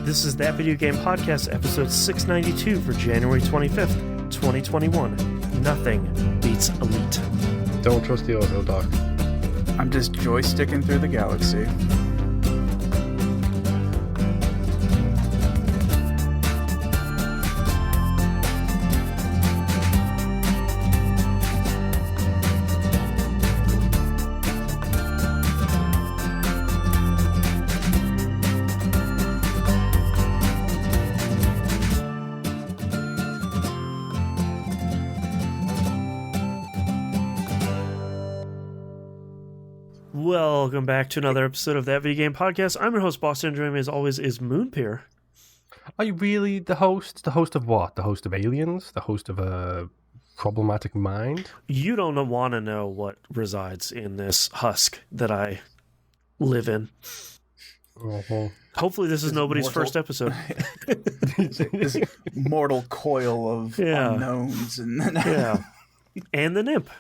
This is That Video Game Podcast, episode 692 for January 25th, 2021. Nothing beats Elite. Don't trust the auto dock. I'm just joysticking through the galaxy. Welcome back to another episode of That Video Game Podcast. I'm your host, Boston. Joining me as always is Moonpeer. Are you really the host? The host of what? The host of Aliens? The host of a problematic mind? You don't want to know what resides in this husk that I live in. Uh-huh. Hopefully this is nobody's first episode. This mortal coil of unknowns. Yeah. And the Nimp.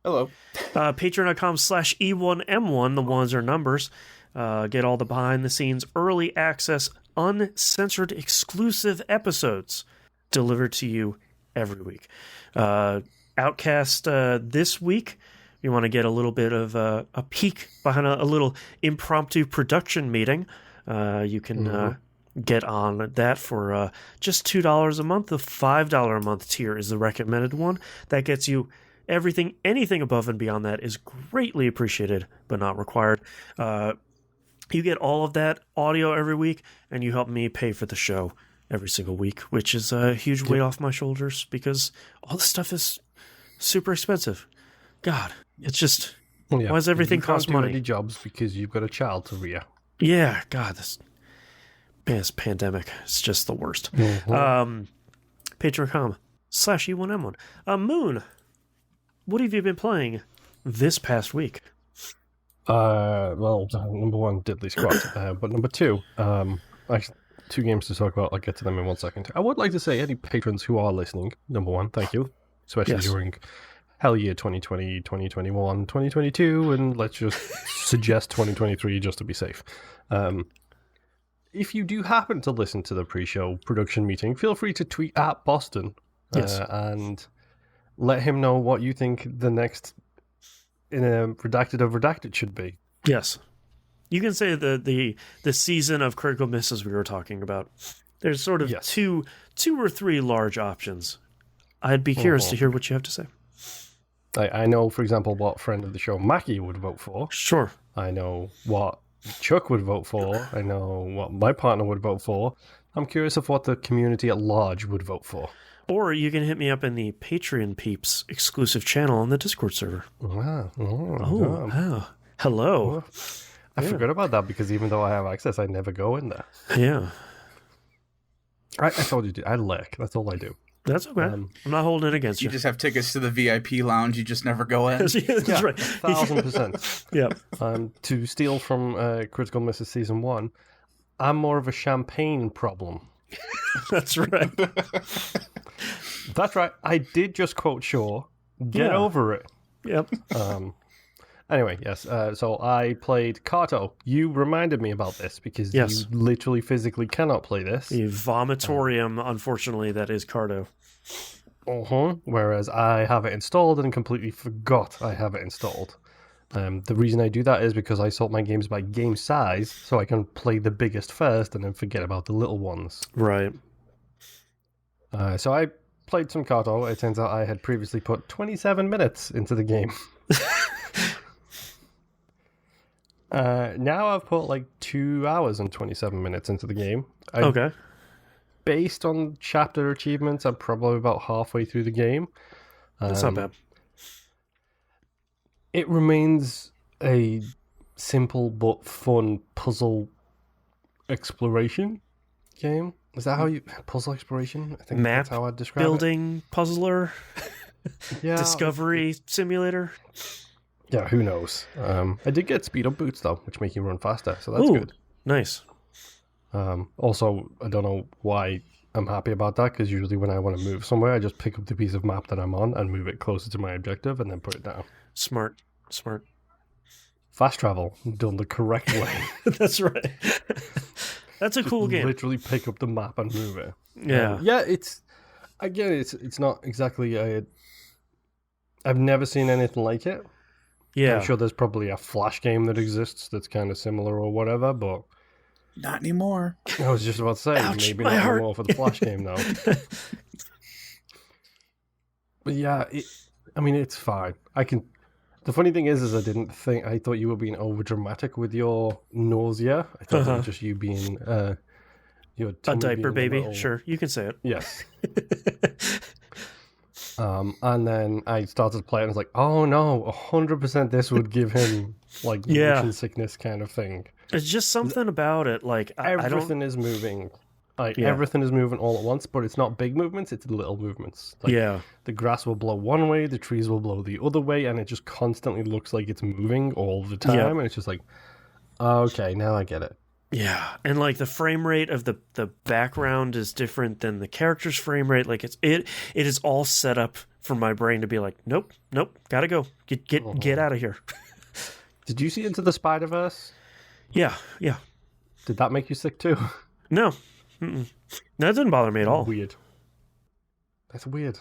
Hello. Patreon.com/E1M1. The ones are numbers. Get all the behind-the-scenes, early access, uncensored, exclusive episodes delivered to you every week. Outcast this week, you want to get a little bit of a peek behind a little impromptu production meeting. You can get on that for just $2 a month. The $5 a month tier is the recommended one. That gets you everything. Anything above and beyond that is greatly appreciated, but not required. You get all of that audio every week, and you help me pay for the show every single week, which is a huge weight off my shoulders because all this stuff is super expensive. God, it's just, why does everything cost money? You can't do any jobs because you've got a child to rear. Yeah, God, this pandemic is just the worst. Patreon.com/E1M1. Moon, what have you been playing this past week? Well, number one, Diddley Squat. But number two, actually, two games to talk about. I'll get to them in 1 second. I would like to say any patrons who are listening, number one, thank you. Especially during hell year 2020, 2021, 2022, and let's just suggest 2023 just to be safe. If you do happen to listen to the pre-show production meeting, feel free to tweet at Boston and let him know what you think the next in a redacted of redacted should be. Yes. You can say the season of critical misses we were talking about. There's sort of two or three large options. I'd be curious to hear what you have to say. I know, for example, what friend of the show Mackie would vote for. Sure. I know what Chuck would vote for. I know what my partner would vote for. I'm curious of what the community at large would vote for. Or you can hit me up in the Patreon Peeps exclusive channel on the Discord server. Wow. Wow. Hello. I forgot about that because even though I have access, I never go in there. Yeah. I told you, I lurk. That's all I do. That's okay. I'm not holding it against you. You just have tickets to the VIP lounge. You just never go in. That's right. 1,000%. Yeah. To steal from Critical Misses Season 1, I'm more of a champagne problem. That's right. That's right. I did just quote Shaw. Get over it. Yep. Anyway, yes. So I played Carto. You reminded me about this because you literally physically cannot play this. The vomitorium, unfortunately, that is Carto. Whereas I have it installed and completely forgot I have it installed. The reason I do that is because I sort my games by game size, so I can play the biggest first and then forget about the little ones. Right. So I played some Carto. It turns out I had previously put 27 minutes into the game. Now I've put like 2 hours and 27 minutes into the game. Okay. Based on chapter achievements, I'm probably about halfway through the game. That's not bad. It remains a simple but fun puzzle exploration game. Is that how you... Puzzle exploration? I think that's how I'd describe building puzzler? Discovery simulator? Yeah, who knows? I did get speed up boots, though, which make you run faster, so that's good. Nice. Also, I don't know why I'm happy about that, because usually when I want to move somewhere, I just pick up the piece of map that I'm on and move it closer to my objective and then put it down. Smart. Fast travel, done the correct way. That's right. That's a cool game. Literally pick up the map and move it. Yeah. Yeah, it's not exactly I've never seen anything like it. Yeah. I'm sure there's probably a Flash game that exists that's kind of similar or whatever, but Not anymore. I was just about to say, Ouch, maybe my not heart. anymore for the Flash game now. But yeah, it's fine. The funny thing is I thought you were being over dramatic with your nausea. I thought it was just you being your A tummy diaper being baby. little- Sure, you can say it. Yes. And then I started to play it and I was like, oh no, 100% this would give him like Yeah. motion sickness kind of thing. It's just something about it. Like I don't. Everything is moving. Like Yeah. everything is moving all at once, but it's not big movements, it's little movements. Like, Yeah. the grass will blow one way, the trees will blow the other way, and it just constantly looks like it's moving all the time. Yeah. And it's just like, okay, now I get it. Yeah, and like the frame rate of the background is different than the character's frame rate. Like it is all set up for my brain to be like, nope, gotta go, get out of here. Did you see Into the Spider-Verse? Yeah. Did that make you sick too? No, that didn't bother me at all. Weird. That's weird.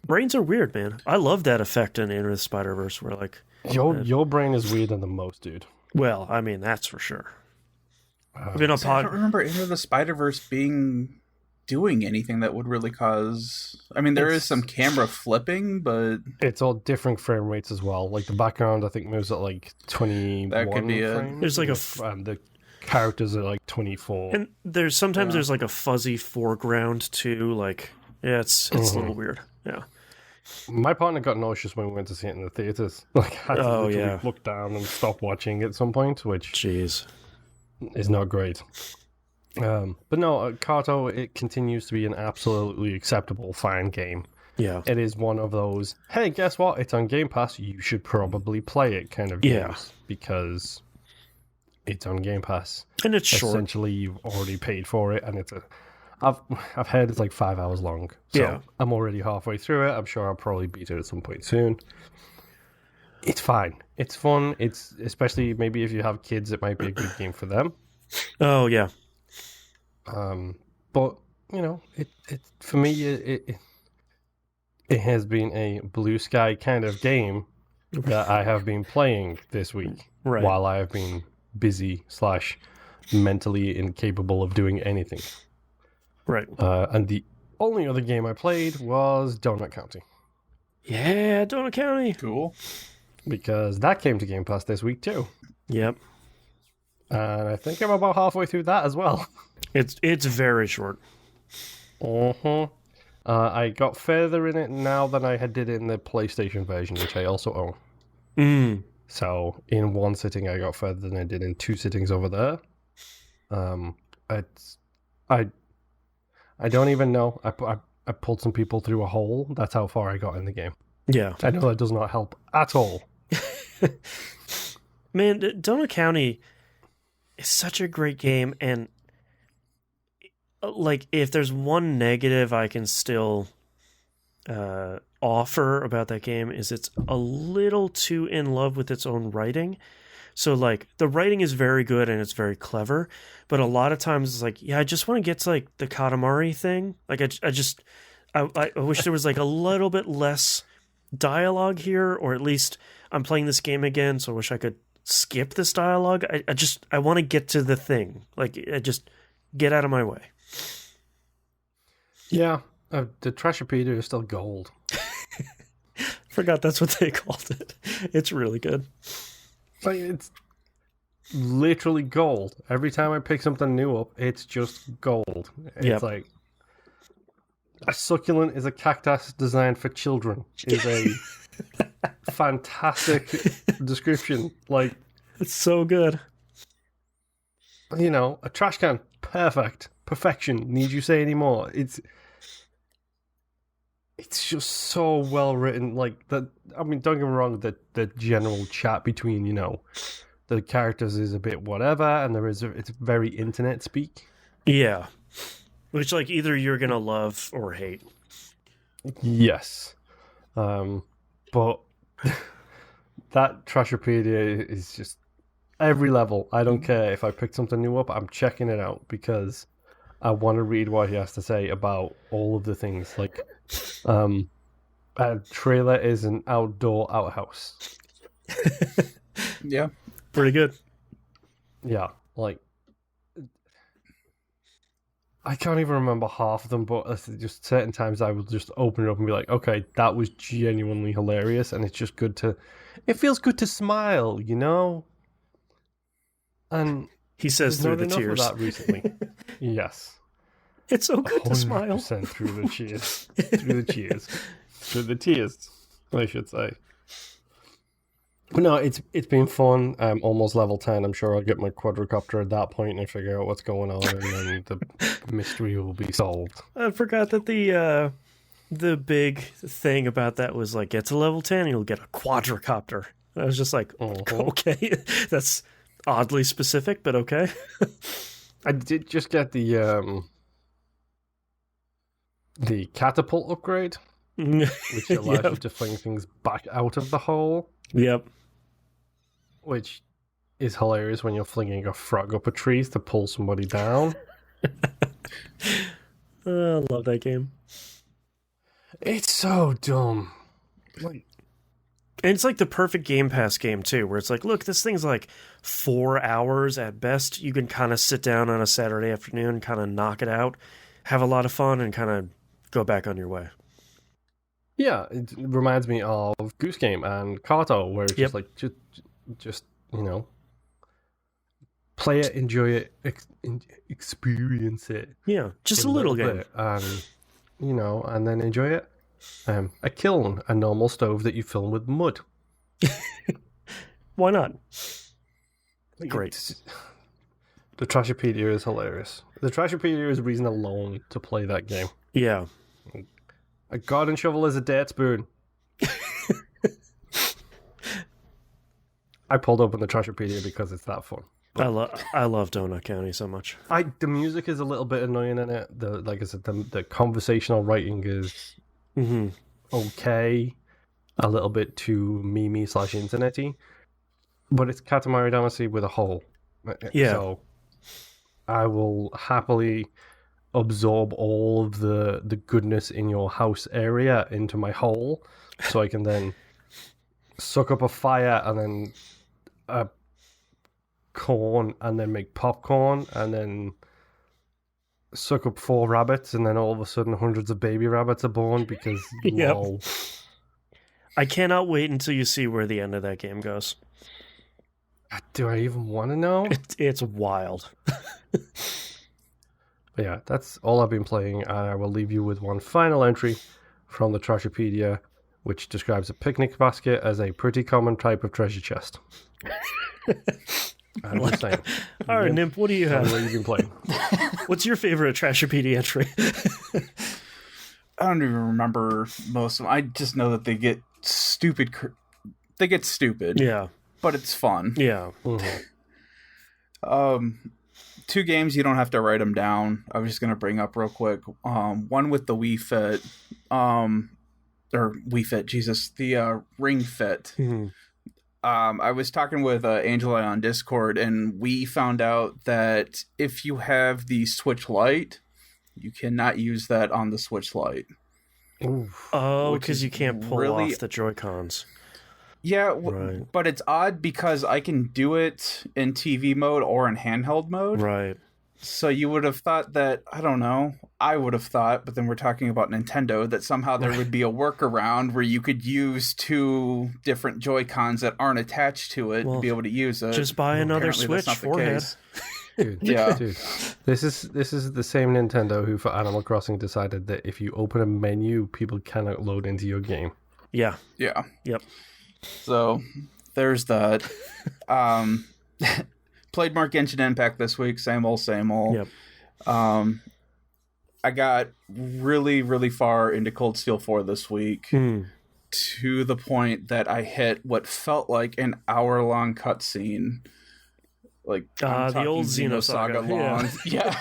Brains are weird, man. I love that effect in Into the Spider-Verse where like, Your brain is weirder than most, dude. well, I mean that's for sure. I've been on I don't remember Into the Spider-Verse doing anything that would really cause... I mean, there is some camera flipping, but... It's all different frame rates as well. Like the background, I think moves at like 21 That could be it. frames. There's like a and the characters are like 24. and there's sometimes there's like a fuzzy foreground too. Like yeah, it's a little weird. Yeah. My partner got nauseous when we went to see it in the theaters. Like, I had to Oh, literally yeah. look down and stop watching at some point, which Jeez. is not great. But no, Carto, it continues to be an absolutely acceptable, fine game. Yeah. It is one of those, hey, guess what? It's on Game Pass. You should probably play it kind of Yeah. games because it's on Game Pass. And it's short. Essentially, you've already paid for it, and I've heard it's like 5 hours long. So Yeah. I'm already halfway through it. I'm sure I'll probably beat it at some point soon. It's fine. It's fun. It's especially maybe if you have kids, it might be a good game for them. Oh yeah. But you know, it for me it has been a blue sky kind of game that I have been playing this week Right. while I have been busy / mentally incapable of doing anything. Right. And the only other game I played was Donut County Yeah, Donut County. Cool. because that came to Game Pass this week too. Yep. And I think I'm about halfway through that as well. It's very short. I got further in it now than I did in the PlayStation version, which I also own. Mm. So in one sitting, I got further than I did in 2 sittings over there. I don't even know. I pulled some people through a hole. That's how far I got in the game. Yeah. I know that does not help at all. Man, Donut County is such a great game, and like if there's one negative I can still offer about that game is it's a little too in love with its own writing. So like the writing is very good and it's very clever, but a lot of times it's like, yeah, I just want to get to like the Katamari thing. Like I wish there was like a little bit less dialogue here, or at least I'm playing this game again, so I wish I could skip this dialogue. I want to get to the thing. Like I just get out of my way. Yeah, the Trashopedia is still gold. Forgot that's what they called it. It's really good. Like, it's literally gold. Every time I pick something new up, it's just gold. It's Yep. like a succulent is a cactus designed for children. Is a fantastic description. Like, It's so good. you know, a trash can, perfect, perfection. Need you say any more? It's just so well written. Like that. I mean, don't get me wrong. The general chat between, you know, the characters is a bit whatever, and it's very internet speak. Yeah. Which like either you're gonna love or hate. Yes, but that Trashopedia is just Every level. I don't care if I pick something new up. I'm checking it out because I want to read what he has to say about all of the things. Like, a trailer is an outdoor outhouse. Yeah. Pretty good. Yeah, like I can't even remember half of them, but just certain times I will just open it up and be like, okay, that was genuinely hilarious, and it's just good to. It feels good to smile, you know. And He says there's through not the enough tears. of that recently. Yes, It's so good to smile. 100% through the cheers, through the tears, I should say. But no, it's been fun. I'm almost level 10. I'm sure I'll get my quadricopter at that point and figure out what's going on, and then the mystery will be solved. I forgot that the big thing about that was like, get to level 10, you'll get a quadricopter. And I was just like, okay, that's oddly specific, but okay. I did just get the catapult upgrade, which allows you to fling things back out of the hole. Yep. Which is hilarious when you're flinging a frog up a tree to pull somebody down. I love that game. It's so dumb. And it's like the perfect Game Pass game, too, where it's like, look, this thing's like 4 hours at best. You can kind of sit down on a Saturday afternoon, kind of knock it out, have a lot of fun, and kind of go back on your way. Yeah, it reminds me of Goose Game and Carto, where it's just like, just you know, play it, enjoy it, experience it. Yeah, just a little game. Bit, and, you know, and then enjoy it. A kiln, a normal stove that you fill with mud. Why not? Great. The Trashopedia is hilarious. The Trashopedia is reason alone to play that game. Yeah. A garden shovel is a dirt spoon. I pulled open the Trashopedia because it's that fun. I love Donut County so much. The music is a little bit annoying in it. Like I said, the conversational writing is okay, a little bit too memey/internety, but it's Katamari Damacy with a hole. Yeah. So I will happily absorb all of the goodness in your house area into my hole, so I can then suck up a fire and then corn and then make popcorn and then suck up 4 rabbits, and then all of a sudden hundreds of baby rabbits are born because lol. I cannot wait until you see where the end of that game goes. Do I even want to know? It's wild. But yeah, that's all I've been playing, and I will leave you with one final entry from the Trashopedia, which describes a picnic basket as a pretty common type of treasure chest. I'm just saying. All right, Nimp, what do you have? What have you been playing? What's your favorite Trashopedia entry? I don't even remember most of them. I just know that they get stupid. They get stupid. Yeah. But it's fun. Yeah. Mm-hmm. 2 games, you don't have to write them down. I was just going to bring up real quick. One with the Wii Fit. Or Wii Fit, Jesus. The Ring Fit. Mm-hmm. I was talking with Angela on Discord, and we found out that if you have the Switch Lite, you cannot use that on the Switch Lite. Oh, because you can't pull off the Joy-Cons. Yeah, right. But it's odd because I can do it in TV mode or in handheld mode. Right. So you would have thought that, I don't know, I would have thought, but then we're talking about Nintendo, that somehow there would be a workaround where you could use 2 different Joy-Cons that aren't attached to it to be able to use it. Just buy another Switch, forehead. Dude, dude, this is the same Nintendo who for Animal Crossing decided that if you open a menu, people cannot load into your game. Yeah. Yeah. Yep. So there's that. Played more Genshin Impact this week. Same old, same old. Yep. I got really, really far into Cold Steel 4 this week to the point that I hit what felt like an hour-long cutscene. Like the old Xenosaga long. Yeah.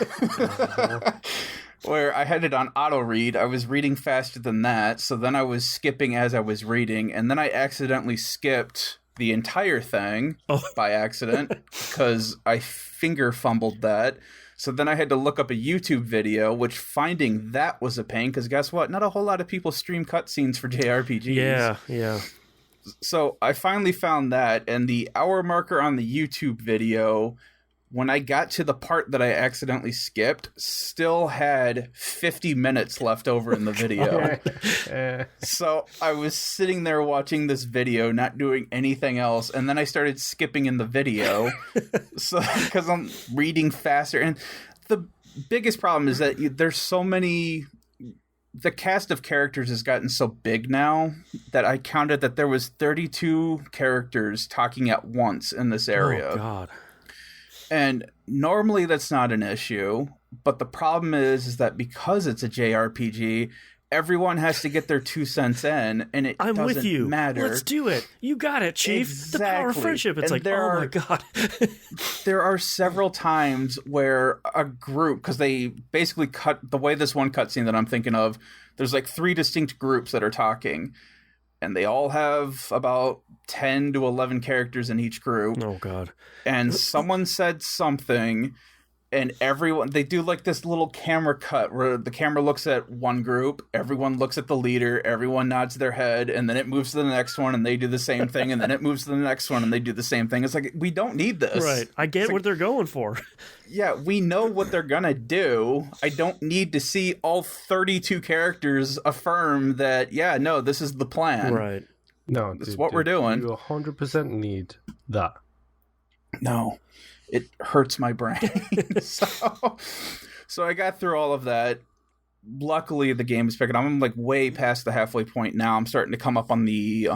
Where I had it on auto read. I was reading faster than that, so then I was skipping as I was reading, and then I accidentally skipped the entire thing Oh. by accident because I finger fumbled that. So then I had to look up a YouTube video, which finding that was a pain because guess what? Not a whole lot of people stream cutscenes for JRPGs. Yeah. So I finally found that, and the hour marker on the YouTube video, when I got to the part that I accidentally skipped, still had 50 minutes left over in the video. So I was sitting there watching this video, not doing anything else, and then I started skipping in the video so because I'm reading faster. And the biggest problem is that there's so many... The cast of characters has gotten so big now that I counted that there was 32 characters talking at once in this area. Oh, God. And normally that's not an issue, but the problem is that because it's a JRPG, everyone has to get their 2 cents in, and I'm doesn't with you. matter. Let's do it. You got it, Chief. The power of Exactly. friendship. It's And like, oh my God. There are several times where a group, because they basically cut the way this one cutscene that I'm thinking of, there's like 3 distinct groups that are talking, and they all have about 10 to 11 characters in each group. Oh, God. And someone said something, and everyone, they do like this little camera cut where the camera looks at one group, everyone looks at the leader, everyone nods their head, and then it moves to the next one and they do the same thing, and then it moves to the next one and they do the same thing. It's like, we don't need this. Right. I get what they're going for. Yeah, we know what they're gonna do. I don't need to see all 32 characters affirm that, yeah, no, this is the plan. Right. No, That's what we're doing. You 100% need that. No, it hurts my brain. So I got through all of that. Luckily, the game is picking up. I'm like way past the halfway point now. I'm starting to come up on the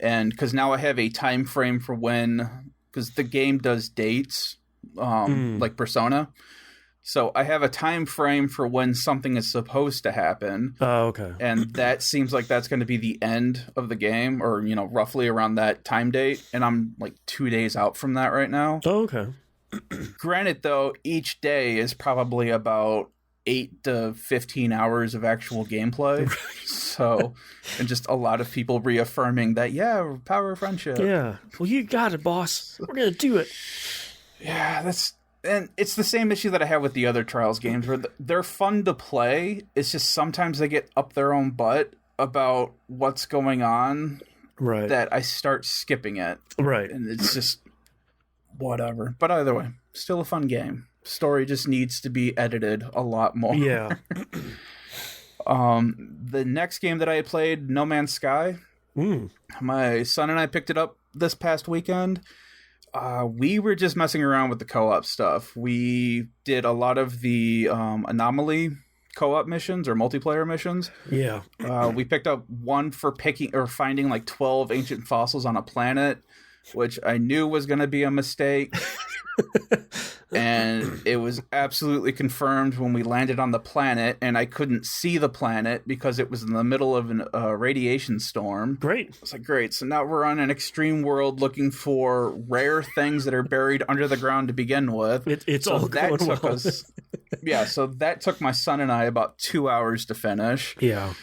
end because now I have a time frame for when, because the game does dates, like Persona. So I have a time frame for when something is supposed to happen. Oh, okay. And that seems like that's going to be the end of the game, or, you know, roughly around that time date. And I'm like 2 days out from that right now. Oh, okay. Granted, though, each day is probably about 8 to 15 hours of actual gameplay. So, and just a lot of people reaffirming that, yeah, power of friendship. Yeah. Well, you got it, boss. We're going to do it. Yeah, and it's the same issue that I have with the other Trials games, where they're fun to play. It's just sometimes they get up their own butt about what's going on, Right. that I start skipping it. Right. And it's just whatever. But either way, still a fun game. Story just needs to be edited a lot more. Yeah. The next game that I had played, No Man's Sky, my son and I picked it up this past weekend. We were just messing around with the co-op stuff. We did a lot of the anomaly co-op missions or multiplayer missions. Yeah. We picked up one for picking or finding like 12 ancient fossils on a planet, which I knew was going to be a mistake. And it was absolutely confirmed when we landed on the planet, and I couldn't see the planet because it was in the middle of a radiation storm. Great. I was like, great. So now we're on an extreme world looking for rare things that are buried under the ground to begin with. It's so all that going took well. us. Yeah, so that took my son and I about 2 hours to finish. Yeah.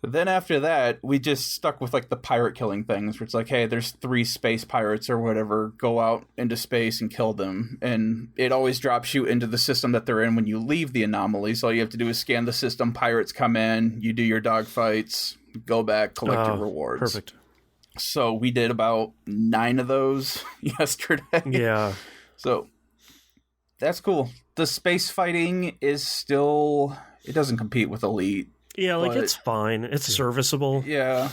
Then after that, we just stuck with like the pirate killing things, where it's like, hey, there's 3 space pirates or whatever, go out into space and kill them. And it always drops you into the system that they're in when you leave the anomaly. So all you have to do is scan the system, pirates come in, you do your dogfights, go back, collect your rewards. Perfect. So we did about 9 of those yesterday. Yeah. So that's cool. The space fighting is still, it doesn't compete with Elite. Yeah, like, But- it's fine. It's serviceable. Yeah.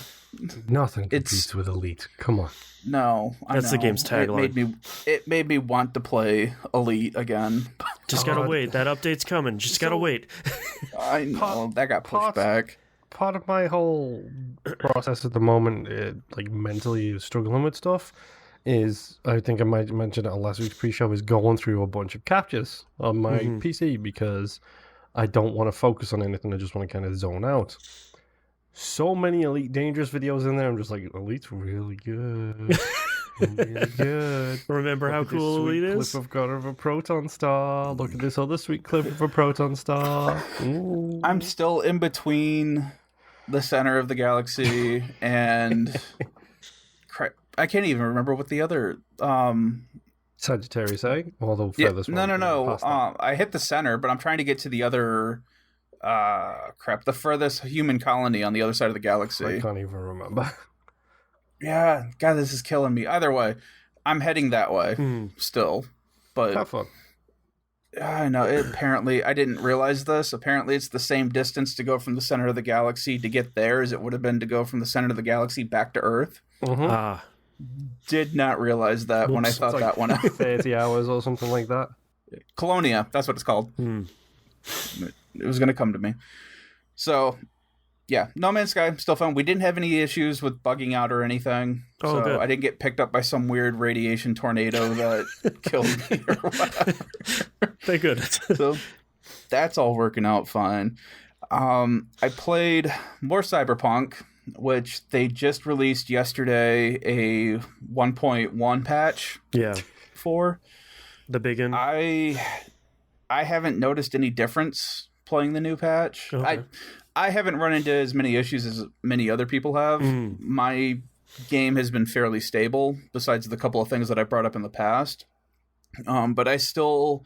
Nothing It's- competes with Elite. Come on. No, I That's the know. game's tagline. It made me want to play Elite again. Just gotta wait. That update's coming. Just gotta wait. I know that got pushed Part- back. Part of my whole process at the moment, like mentally struggling with stuff, is, I think I might mention it on last week's pre-show, is going through a bunch of captures on my PC because I don't want to focus on anything. I just want to kind of zone out. So many Elite Dangerous videos in there. I'm just like, Elite's really good. Really good. Remember how Look at this cool sweet Elite is? clip I've got of a Proton Star. Look at this other sweet clip of a Proton Star. Ooh. I'm still in between the center of the galaxy and I can't even remember what the other Sagittarius, eh? Or the furthest one? No. Past that. I hit the center, but I'm trying to get to the other the furthest human colony on the other side of the galaxy. I can't even remember. Yeah, God, this is killing me. Either way, I'm heading that way still. But Have fun. I know. Apparently, I didn't realize this. Apparently, it's the same distance to go from the center of the galaxy to get there as it would have been to go from the center of the galaxy back to Earth. Mm-hmm. Did not realize that when I thought that one out. 30 hours or something like that. Colonia, that's what it's called. It was going to come to me. So, yeah, No Man's Sky, still fun. We didn't have any issues with bugging out or anything. So good. I didn't get picked up by some weird radiation tornado that killed me or whatever. Thank goodness. So that's all working out fine. I played more Cyberpunk, which they just released yesterday a 1.1 patch Yeah, for. the big one. I haven't noticed any difference playing the new patch. Okay. I haven't run into as many issues as many other people have. My game has been fairly stable, besides the couple of things that I brought up in the past. But I still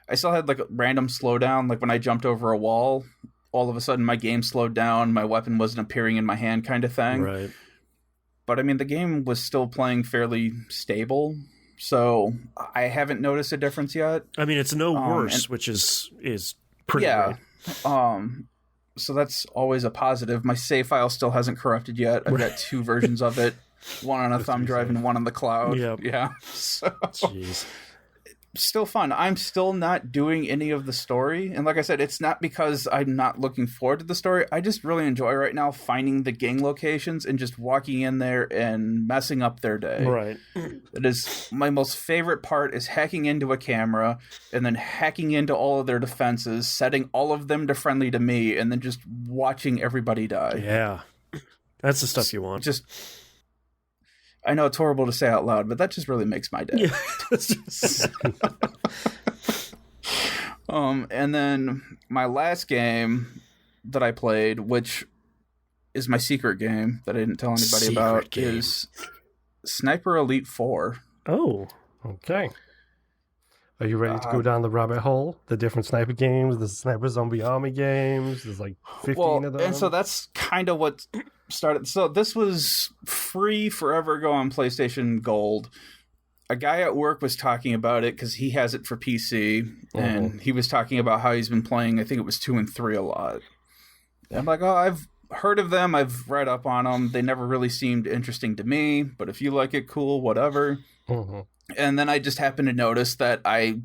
had like a random slowdown. Like when I jumped over a wall, all of a sudden my game slowed down. My weapon wasn't appearing in my hand, kind of thing. Right. But I mean, the game was still playing fairly stable, so I haven't noticed a difference yet. I mean, it's no worse, which is pretty Yeah. great. So that's always a positive. My save file still hasn't corrupted yet. I've got two versions of it, one on a thumb drive and one on the cloud. Yep. Yeah. So Jeez. still fun. I'm still not doing any of the story. And like I said, it's not because I'm not looking forward to the story. I just really enjoy right now finding the gang locations and just walking in there and messing up their day. Right. It is my most favorite part is hacking into a camera and then hacking into all of their defenses, setting all of them to friendly to me, and then just watching everybody die. Yeah. That's the stuff you want. Just, I know it's horrible to say out loud, but that just really makes my day. Yeah. And then my last game that I played, which is my secret game that I didn't tell anybody about, game. is Sniper Elite 4. Oh. Okay. Are you ready to go down the rabbit hole? The different sniper games, the sniper zombie army games. There's like 15 of them. And so that's kind of what started. So this was free forever ago on PlayStation Gold. A guy at work was talking about it because he has it for PC, and he was talking about how he's been playing, I think it was 2 and 3 a lot. And I'm like, oh, I've heard of them. I've read up on them. They never really seemed interesting to me, but if you like it, cool, whatever. And then I just happened to notice that I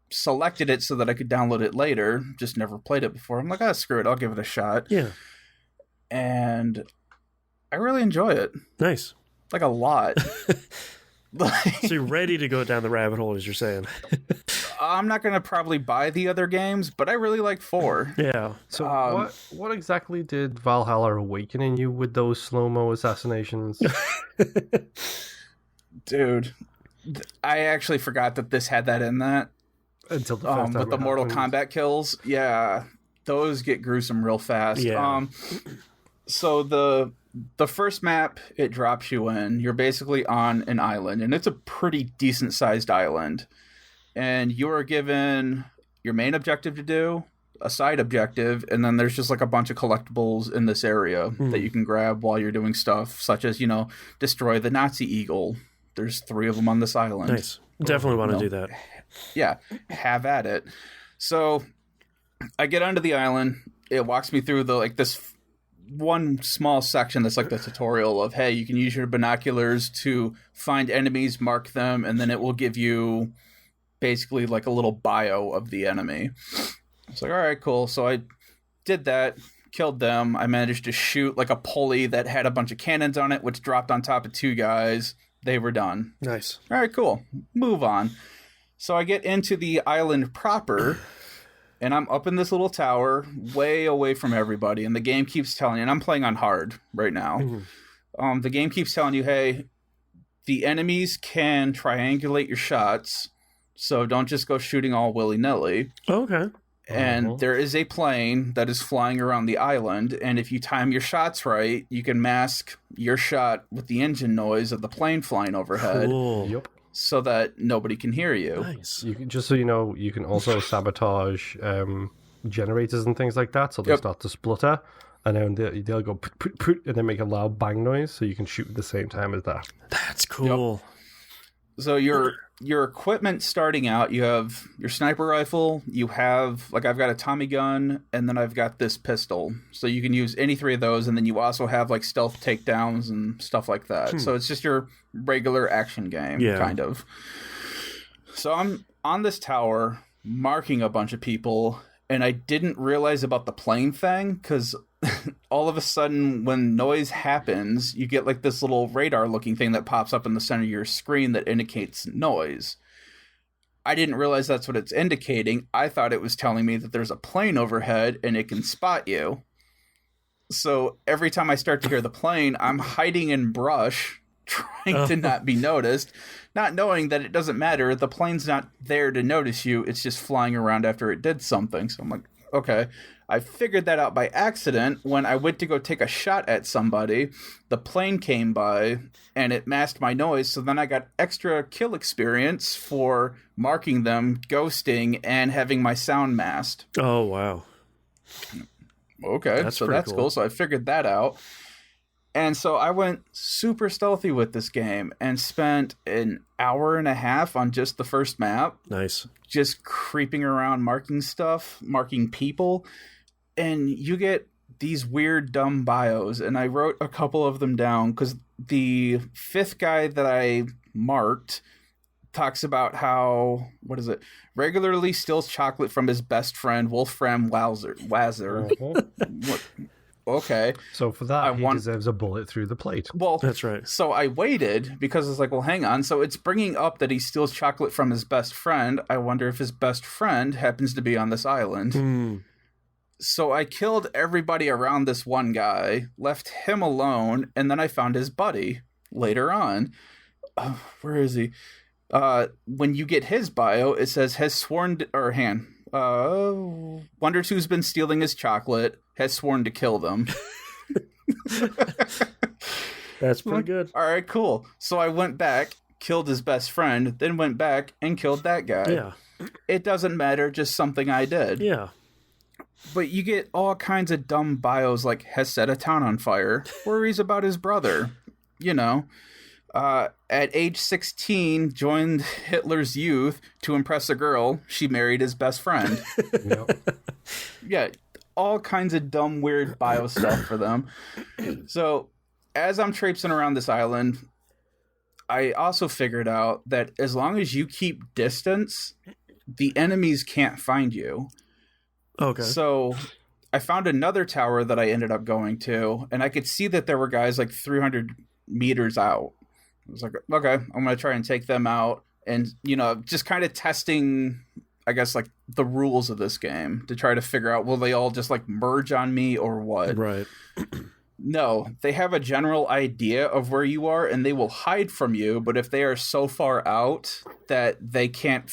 selected it so that I could download it later. Just never played it before. I'm like, oh, screw it. I'll give it a shot. Yeah. And I really enjoy it. Nice. Like a lot. So you're ready to go down the rabbit hole, as you're saying. I'm not going to probably buy the other games, but I really like 4. Yeah. So what exactly did Valhalla awaken in you with those slow-mo assassinations? Dude, I actually forgot that this had that in that. Until the first time with the Mortal Kombat kills. Yeah, those get gruesome real fast. Yeah. So the first map it drops you in, you're basically on an island, and it's a pretty decent sized island. And you are given your main objective to do, a side objective, and then there's just like a bunch of collectibles in this area that you can grab while you're doing stuff, such as, destroy the Nazi eagle. There's 3 of them on this island. Nice. Definitely want to do that. Yeah, have at it. So I get onto the island. It walks me through this one small section that's like the tutorial of, hey, you can use your binoculars to find enemies, mark them, and then it will give you basically like a little bio of the enemy. It's like, all right, cool. So I did that, killed them. I managed to shoot like a pulley that had a bunch of cannons on it, which dropped on top of 2 guys. They were done. Nice. All right, cool. Move on. So I get into the island proper, and I'm up in this little tower, way away from everybody, and the game keeps telling you, and I'm playing on hard right now. The game keeps telling you, hey, the enemies can triangulate your shots, so don't just go shooting all willy-nilly. Okay. and there is a plane that is flying around the island, and if you time your shots right, you can mask your shot with the engine noise of the plane flying overhead. Cool. Yep. So that nobody can hear you. Nice. You can, just so you know, you can also sabotage generators and things like that, so they start to splutter, and then they'll go put, put, put, and then make a loud bang noise, so you can shoot at the same time as that. That's cool. So your equipment starting out, you have your sniper rifle, you have, like, I've got a Tommy gun, and then I've got this pistol. So you can use any three of those, and then you also have, like, stealth takedowns and stuff like that. So it's just your regular action game, kind of. So I'm on this tower, marking a bunch of people, and I didn't realize about the plane thing, because all of a sudden, when noise happens, you get like this little radar-looking thing that pops up in the center of your screen that indicates noise. I didn't realize that's what it's indicating. I thought it was telling me that there's a plane overhead and it can spot you. So every time I start to hear the plane, I'm hiding in brush, trying to not be noticed, not knowing that it doesn't matter. The plane's not there to notice you. It's just flying around after it did something. So I'm like, okay. I figured that out by accident when I went to go take a shot at somebody. The plane came by and it masked my noise, so then I got extra kill experience for marking them, ghosting, and having my sound masked. Oh, wow. Okay, that's cool. So I figured that out. And so I went super stealthy with this game and spent an hour and a half on just the first map. Nice. Just creeping around, marking stuff, marking people. And you get these weird, dumb bios. And I wrote a couple of them down because the fifth guy that I marked talks about how, regularly steals chocolate from his best friend, Wolfram Wazzer. What? Okay. So for that, he deserves a bullet through the plate. Well, that's right. So I waited because it's like, well, hang on. So it's bringing up that he steals chocolate from his best friend. I wonder if his best friend happens to be on this island. So I killed everybody around this one guy, left him alone, and then I found his buddy later on. Where is he? When you get his bio, it says wonders who's been stealing his chocolate, has sworn to kill them. That's pretty good. All right, cool. So I went back, killed his best friend, then went back and killed that guy. Yeah. It doesn't matter, just something I did. Yeah. But you get all kinds of dumb bios like has set a town on fire, worries about his brother, at age 16, joined Hitler's youth to impress a girl. She married his best friend. Yeah, all kinds of dumb, weird bio stuff for them. So as I'm traipsing around this island, I also figured out that as long as you keep distance, the enemies can't find you. Okay. So I found another tower that I ended up going to, and I could see that there were guys like 300 meters out. I was like, okay, I'm going to try and take them out and, just kind of testing, I guess, like the rules of this game to try to figure out, will they all just like merge on me or what? Right. No, they have a general idea of where you are and they will hide from you. But if they are so far out that they can't,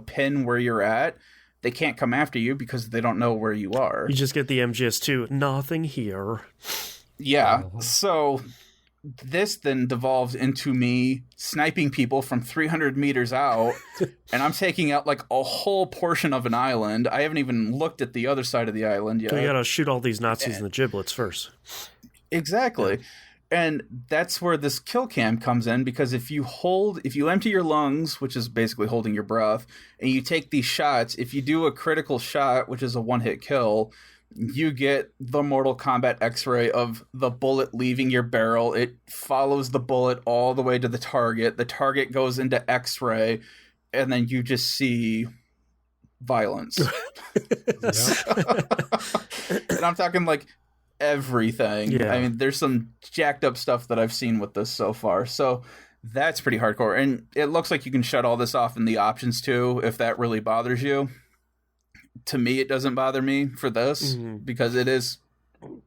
pin where you're at, they can't come after you because they don't know where you are. You just get the MGS2, nothing here. Yeah. So this then devolved into me sniping people from 300 meters out, and I'm taking out like a whole portion of an island. I haven't even looked at the other side of the island yet. So you gotta shoot all these Nazis in the giblets first. Exactly. And that's where this kill cam comes in, because if you empty your lungs, which is basically holding your breath, and you take these shots, if you do a critical shot, which is a one-hit kill, you get the Mortal Kombat X-ray of the bullet leaving your barrel. It follows the bullet all the way to the target. The target goes into X-ray, and then you just see violence. And I'm talking like everything. Yeah. I mean, there's some jacked up stuff that I've seen with this so far. So that's pretty hardcore. And it looks like you can shut all this off in the options too, if that really bothers you. To me, it doesn't bother me for this because it is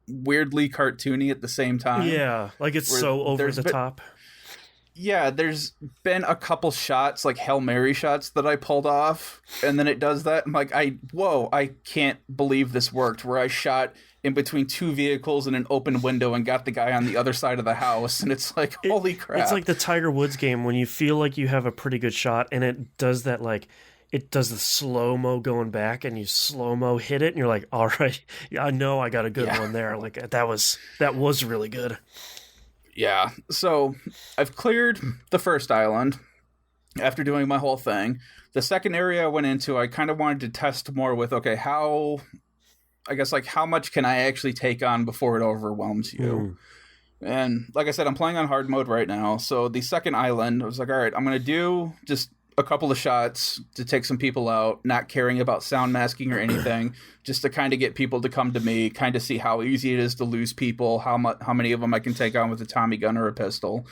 weirdly cartoony at the same time. Yeah, like it's so over the top. Yeah, there's been a couple shots, like Hail Mary shots that I pulled off, and then it does that. I'm like, I can't believe this worked, where I shot in between two vehicles in an open window and got the guy on the other side of the house, and it's like, holy crap. It's like the Tiger Woods game when you feel like you have a pretty good shot, and it does that, like, it does the slow-mo going back, and you slow-mo hit it, and you're like, all right, I know I got a good one there. Like, that was really good. Yeah, so I've cleared the first island after doing my whole thing. The second area I went into, I kind of wanted to test more with, okay, how much can I actually take on before it overwhelms you? And like I said, I'm playing on hard mode right now. So the second island, I was like, all right, I'm going to do just a couple of shots to take some people out, not caring about sound masking or anything, just to kind of get people to come to me, kind of see how easy it is to lose people, how many of them I can take on with a Tommy gun or a pistol.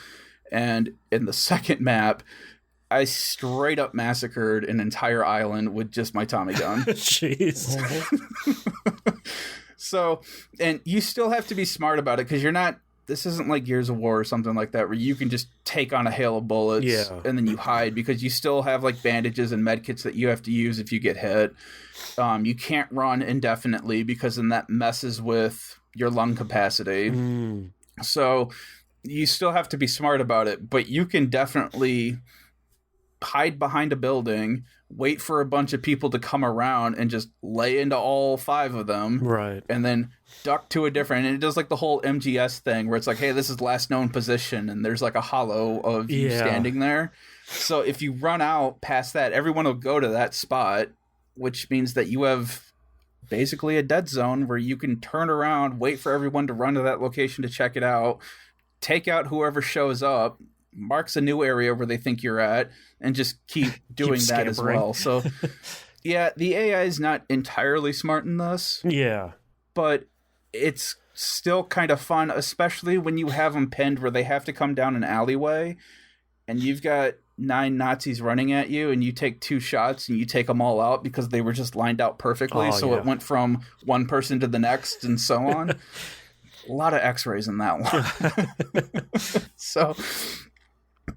And in the second map, I straight up massacred an entire island with just my Tommy gun. Jeez. So, and you still have to be smart about it, because this isn't like Gears of War or something like that, where you can just take on a hail of bullets and then you hide, because you still have like bandages and medkits that you have to use if you get hit. You can't run indefinitely, because then that messes with your lung capacity. So you still have to be smart about it, but you can definitely hide behind a building, wait for a bunch of people to come around and just lay into all 5 of them. Right. And then duck to a different, and it does like the whole MGS thing where it's like, hey, this is last known position, and there's like a hollow of you standing there. So if you run out past that, everyone will go to that spot, which means that you have basically a dead zone where you can turn around, wait for everyone to run to that location to check it out, take out whoever shows up, marks a new area where they think you're at, and just keep doing that as well. So yeah, the AI is not entirely smart in this. Yeah. But it's still kind of fun, especially when you have them pinned where they have to come down an alleyway and you've got 9 Nazis running at you, and you take 2 shots and you take them all out because they were just lined out perfectly. It went from one person to the next and so on. A lot of x-rays in that one. So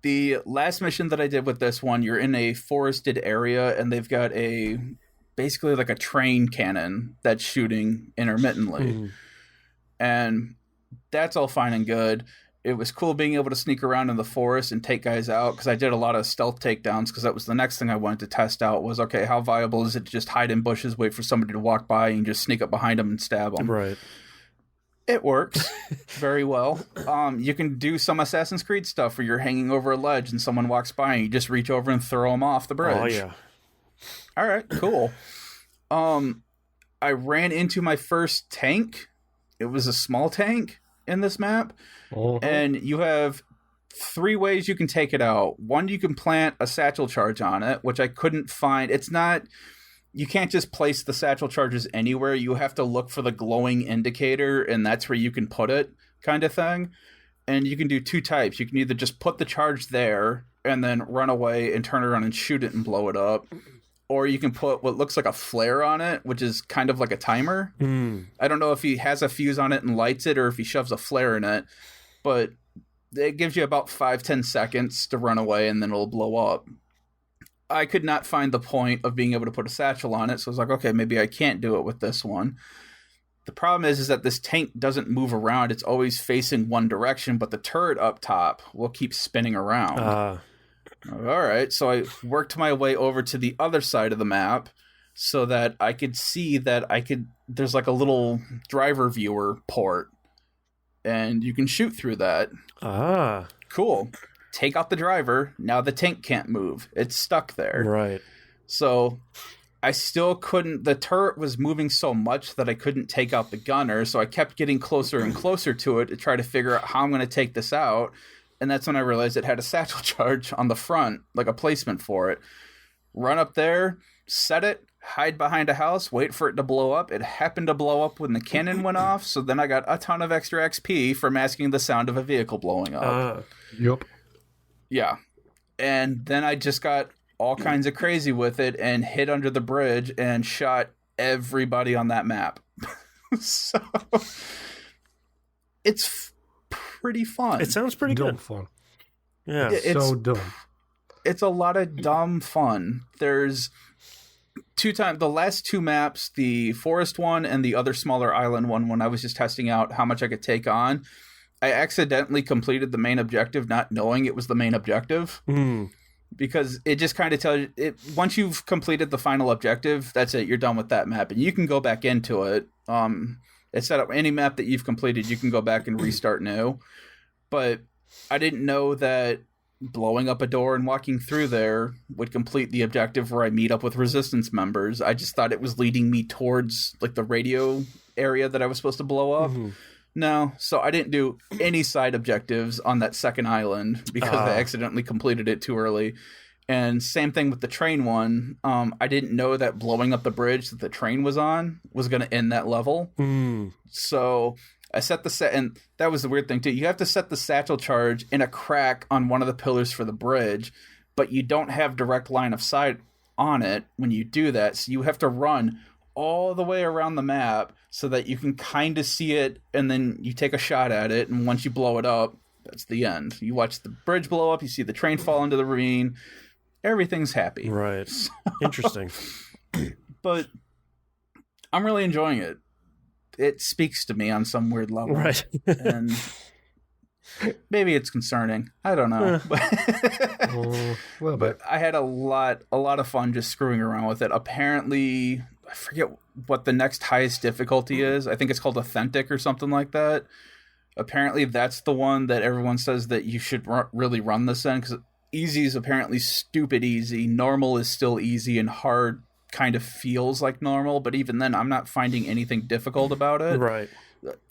the last mission that I did with this one, you're in a forested area, and they've got basically like a train cannon that's shooting intermittently. And that's all fine and good. It was cool being able to sneak around in the forest and take guys out, because I did a lot of stealth takedowns, because that was the next thing I wanted to test out was, okay, how viable is it to just hide in bushes, wait for somebody to walk by, and just sneak up behind them and stab them? Right. It works very well. You can do some Assassin's Creed stuff where you're hanging over a ledge and someone walks by and you just reach over and throw them off the bridge. Oh, yeah. All right, cool. I ran into my first tank. It was a small tank in this map. And you have 3 ways you can take it out. One, you can plant a satchel charge on it, which I couldn't find. You can't just place the satchel charges anywhere. You have to look for the glowing indicator, and that's where you can put it, kind of thing. And you can do 2 types. You can either just put the charge there and then run away and turn around and shoot it and blow it up. Or you can put what looks like a flare on it, which is kind of like a timer. I don't know if he has a fuse on it and lights it, or if he shoves a flare in it. But it gives you about 5-10 seconds to run away, and then it'll blow up. I could not find the point of being able to put a satchel on it, so I was like, okay, maybe I can't do it with this one. The problem is that this tank doesn't move around. It's always facing one direction, but the turret up top will keep spinning around. All right, so I worked my way over to the other side of the map so that I could see that there's like a little driver viewer port, and you can shoot through that. Cool. Take out the driver. Now the tank can't move. It's stuck there. Right. So I still couldn't. The turret was moving so much that I couldn't take out the gunner. So I kept getting closer and closer to it to try to figure out how I'm going to take this out. And that's when I realized it had a satchel charge on the front, like a placement for it. Run up there, set it, hide behind a house, wait for it to blow up. It happened to blow up when the cannon went off. So then I got a ton of extra XP for masking the sound of a vehicle blowing up. Yep. Yeah. And then I just got all kinds of crazy with it and hid under the bridge and shot everybody on that map. So it's pretty fun. It sounds pretty good. Fun. Yeah. It's so dumb. It's a lot of dumb fun. There's the last two maps, the forest one and the other smaller island one, when I was just testing out how much I could take on, I accidentally completed the main objective not knowing it was the main objective. Because it just kind of tells you, once you've completed the final objective, that's it, you're done with that map. And you can go back into it. It's set up any map that you've completed, you can go back and restart new. But I didn't know that blowing up a door and walking through there would complete the objective where I meet up with resistance members. I just thought it was leading me towards like the radio area that I was supposed to blow up. No, so I didn't do any side objectives on that second island because I accidentally completed it too early. And same thing with the train one. I didn't know that blowing up the bridge that the train was on was going to end that level. So I set and that was the weird thing too. You have to set the satchel charge in a crack on one of the pillars for the bridge, but you don't have direct line of sight on it when you do that. So you have to run all the way around the map so that you can kind of see it, and then you take a shot at it, and once you blow it up, that's the end. You watch the bridge blow up, you see the train fall into the ravine, everything's happy. Right. Interesting. But I'm really enjoying it. It speaks to me on some weird level. Right. And maybe it's concerning. I don't know. Well, but I had a lot of fun just screwing around with it. Apparently, I forget what the next highest difficulty is. I think it's called Authentic or something like that. Apparently, that's the one that everyone says that you should really run this in, because easy is apparently stupid easy. Normal is still easy, and hard kind of feels like normal. But even then, I'm not finding anything difficult about it. Right.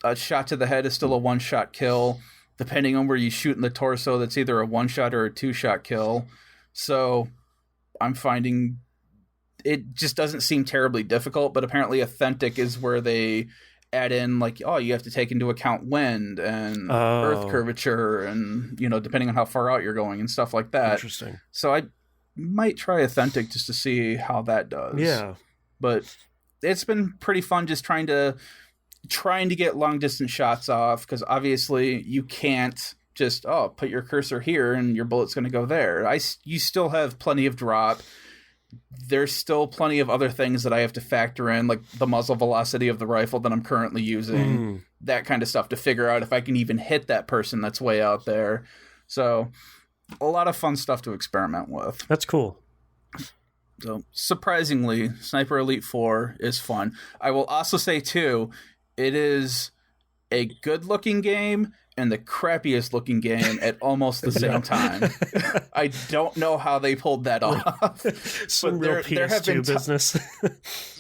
A shot to the head is still a one-shot kill. Depending on where you shoot in the torso, that's either a one-shot or a two-shot kill. So I'm finding it just doesn't seem terribly difficult, but apparently Authentic is where they add in, like, oh, you have to take into account wind and earth curvature and, you know, depending on how far out you're going and stuff like that. Interesting. So I might try Authentic just to see how that does. Yeah. But it's been pretty fun just trying to get long distance shots off, because obviously you can't just put your cursor here and your bullet's going to go there. You still have plenty of drop. There's still plenty of other things that I have to factor in, like the muzzle velocity of the rifle that I'm currently using, that kind of stuff, to figure out if I can even hit that person that's way out there. So a lot of fun stuff to experiment with. That's cool. So surprisingly, Sniper Elite 4 is fun. I will also say too, it is a good-looking game and the crappiest looking game at almost the same time. I don't know how they pulled that off. Some real PS2 business.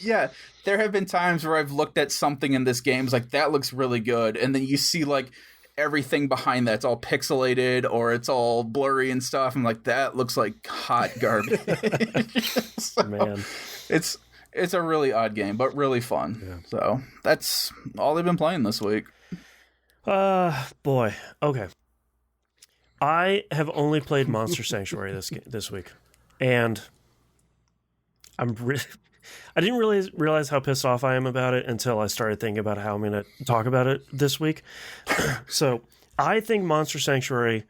Yeah, there have been times where I've looked at something in this game, it's like, that looks really good, and then you see like everything behind that's all pixelated or it's all blurry and stuff. I'm like, that looks like hot garbage. So, man, it's a really odd game, but really fun. Yeah. So that's all they've been playing this week. Boy. Okay. I have only played Monster Sanctuary this week, and I didn't really realize how pissed off I am about it until I started thinking about how I'm going to talk about it this week. So I think Monster Sanctuary,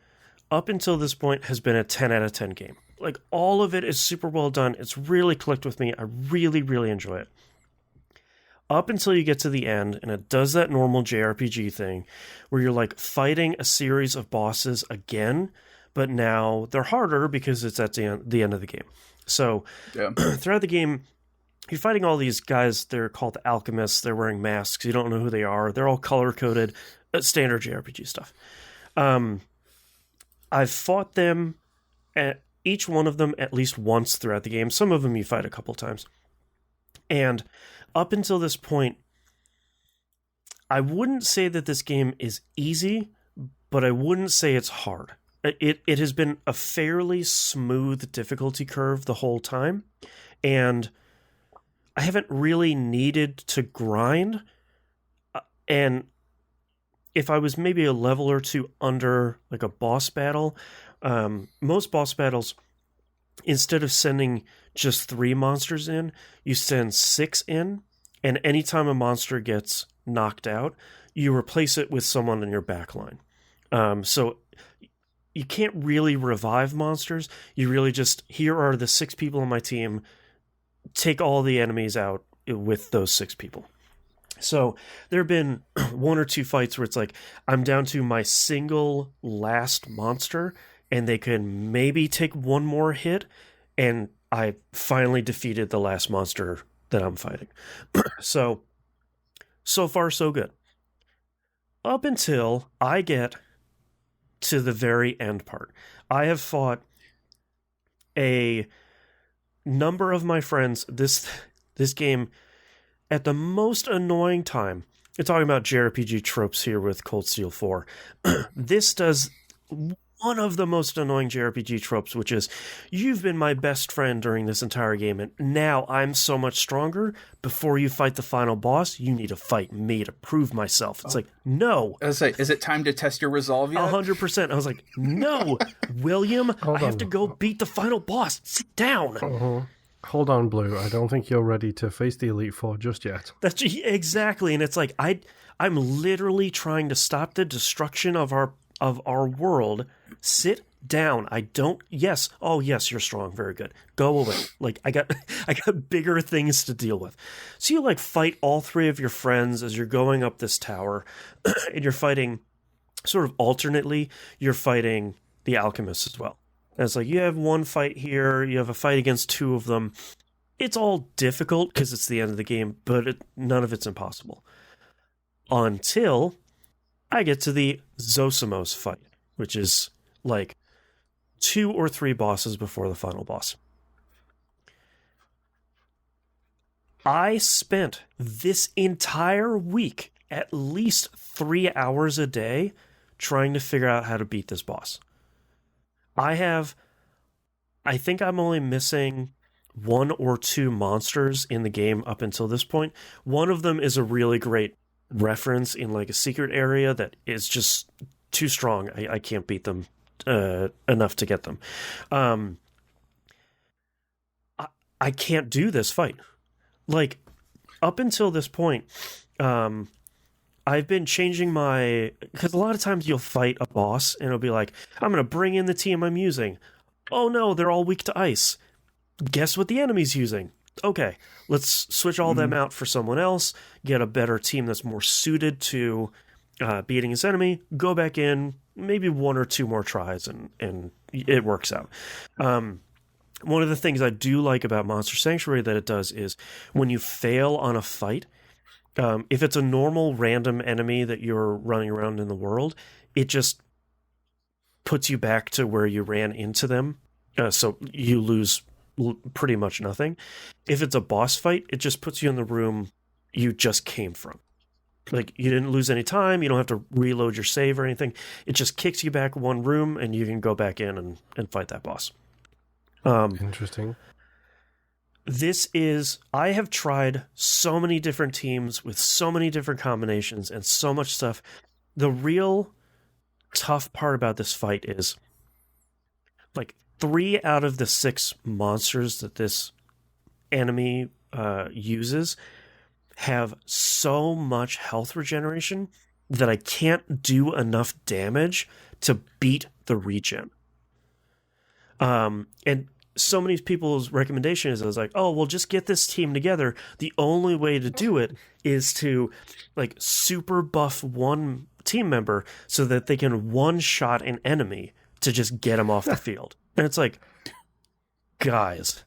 up until this point, has been a 10 out of 10 game. Like, all of it is super well done. It's really clicked with me. I really, really enjoy it. Up until you get to the end, and it does that normal JRPG thing, where you're like fighting a series of bosses again, but now they're harder because it's at the end of the game. So throughout the game, you're fighting all these guys. They're called alchemists. They're wearing masks. You don't know who they are. They're all color-coded, standard JRPG stuff. I've fought them, each one of them, at least once throughout the game. Some of them you fight a couple times. And up until this point, I wouldn't say that this game is easy, but I wouldn't say it's hard. It has been a fairly smooth difficulty curve the whole time, and I haven't really needed to grind. And if I was maybe a level or two under like a boss battle, most boss battles, instead of sending just 3 monsters in, you send 6 in, and anytime a monster gets knocked out, you replace it with someone in your back line. So you can't really revive monsters. You really just, here are the 6 people on my team, take all the enemies out with those 6 people. So there have been 1 or 2 fights where it's like I'm down to my single last monster and they can maybe take 1 more hit, and I finally defeated the last monster that I'm fighting. So far so good. Up until I get to the very end part. I have fought a number of my friends this game at the most annoying time. You're talking about JRPG tropes here with Cold Steel 4. This does one of the most annoying JRPG tropes, which is, you've been my best friend during this entire game, and now I'm so much stronger. Before you fight the final boss, you need to fight me to prove myself. It's like, no. I was like, is it time to test your resolve yet? 100%. I was like, no, William, I have to go beat the final boss. Sit down. Hold on, Blue. I don't think you're ready to face the Elite Four just yet. That's exactly, and it's like I'm literally trying to stop the destruction of our world. Sit down. I don't. Yes. Oh, yes. You're strong. Very good. Go away. Like I got bigger things to deal with. So you like fight all 3 of your friends as you're going up this tower, and you're fighting sort of alternately. You're fighting the alchemists as well. And it's like you have 1 fight here. You have a fight against 2 of them. It's all difficult because it's the end of the game, but none of it's impossible. Until I get to the Zosimos fight, which is like 2 or 3 bosses before the final boss. I spent this entire week at least 3 hours a day trying to figure out how to beat this boss. I think I'm only missing 1 or 2 monsters in the game up until this point. One of them is a really great reference in like a secret area that is just too strong. I can't beat them enough to get them. I can't do this fight. Like, up until this point, I've been changing because a lot of times you'll fight a boss and it'll be like, I'm going to bring in the team I'm using. Oh no, they're all weak to ice. Guess what the enemy's using? Okay, let's switch all them out for someone else, get a better team that's more suited to beating his enemy, go back in, maybe 1 or 2 more tries, and it works out. One of the things I do like about Monster Sanctuary that it does is when you fail on a fight, if it's a normal random enemy that you're running around in the world, it just puts you back to where you ran into them, so you lose pretty much nothing. If it's a boss fight, it just puts you in the room you just came from. Like, you didn't lose any time, you don't have to reload your save or anything. It just kicks you back 1 room and you can go back in and fight that boss. Interesting. I have tried so many different teams with so many different combinations and so much stuff. The real tough part about this fight is, like, 3 out of the 6 monsters that this enemy uses have so much health regeneration that I can't do enough damage to beat the regen. And so many people's recommendation is, I was like, oh, well, just get this team together. The only way to do it is to like super buff one team member so that they can one-shot an enemy to just get them off the field. And it's like, guys.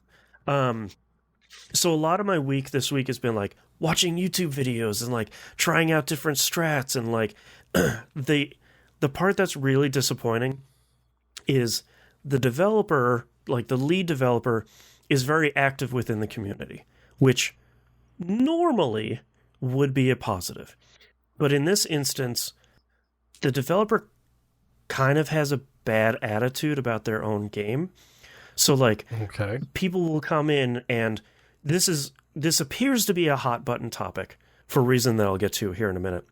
So a lot of my week this week has been like watching YouTube videos and like trying out different strats, and like the part that's really disappointing is the developer, like the lead developer, is very active within the community, which normally would be a positive. But in this instance, the developer kind of has a bad attitude about their own game. So like, okay, people will come in, and this appears to be a hot button topic for a reason that I'll get to here in a minute.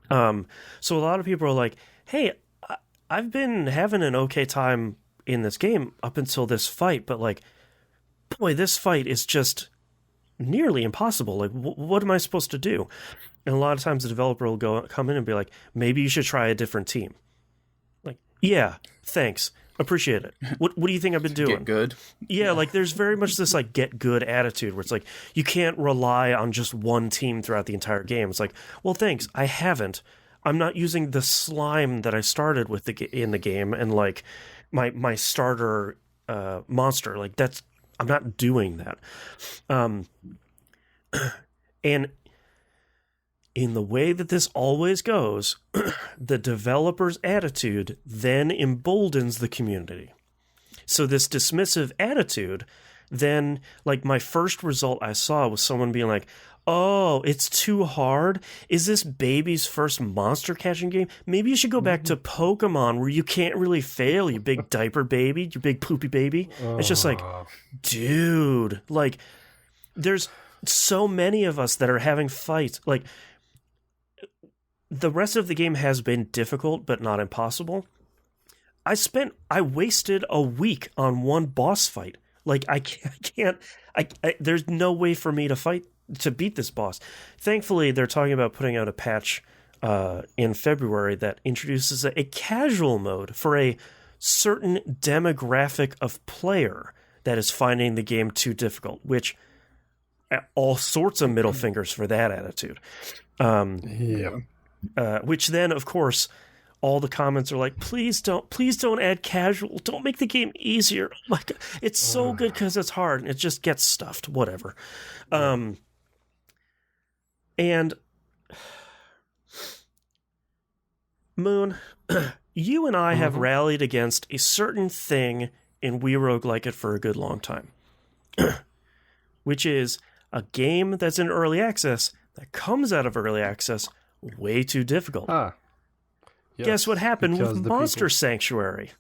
So a lot of people are like, hey, I've been having an okay time in this game up until this fight, but like, boy, this fight is just nearly impossible. Like, what am I supposed to do? And a lot of times the developer will come in and be like, maybe you should try a different team. Like, Yeah, thanks. Appreciate it. What do you think I've been doing? Get good. Yeah, like there's very much this like get good attitude where it's like you can't rely on just one team throughout the entire game. It's like, well, thanks, I haven't. I'm not using the slime that I started with in the game and like my starter monster. Like I'm not doing that. And in the way that this always goes, the developer's attitude then emboldens the community. So this dismissive attitude, then, like, my first result I saw was someone being like, oh, it's too hard? Is this baby's first monster catching game? Maybe you should go back to Pokemon where you can't really fail, you big diaper baby, you big poopy baby. It's just like, dude, like, there's so many of us that are having fights. Like, the rest of the game has been difficult, but not impossible. I wasted a week on one boss fight. Like, I can't, there's no way for me to beat this boss. Thankfully, they're talking about putting out a patch in February that introduces a casual mode for a certain demographic of player that is finding the game too difficult, which all sorts of middle fingers for that attitude. Which then, of course, all the comments are like, please don't add casual. Don't make the game easier. Like, it's so good because it's hard and it just gets stuffed. Whatever. And Moon, you and I have rallied against a certain thing in We Roguelike It for a good long time, which is a game that's in early access that comes out of early access way too difficult. Yes, guess what happened with Monster Sanctuary?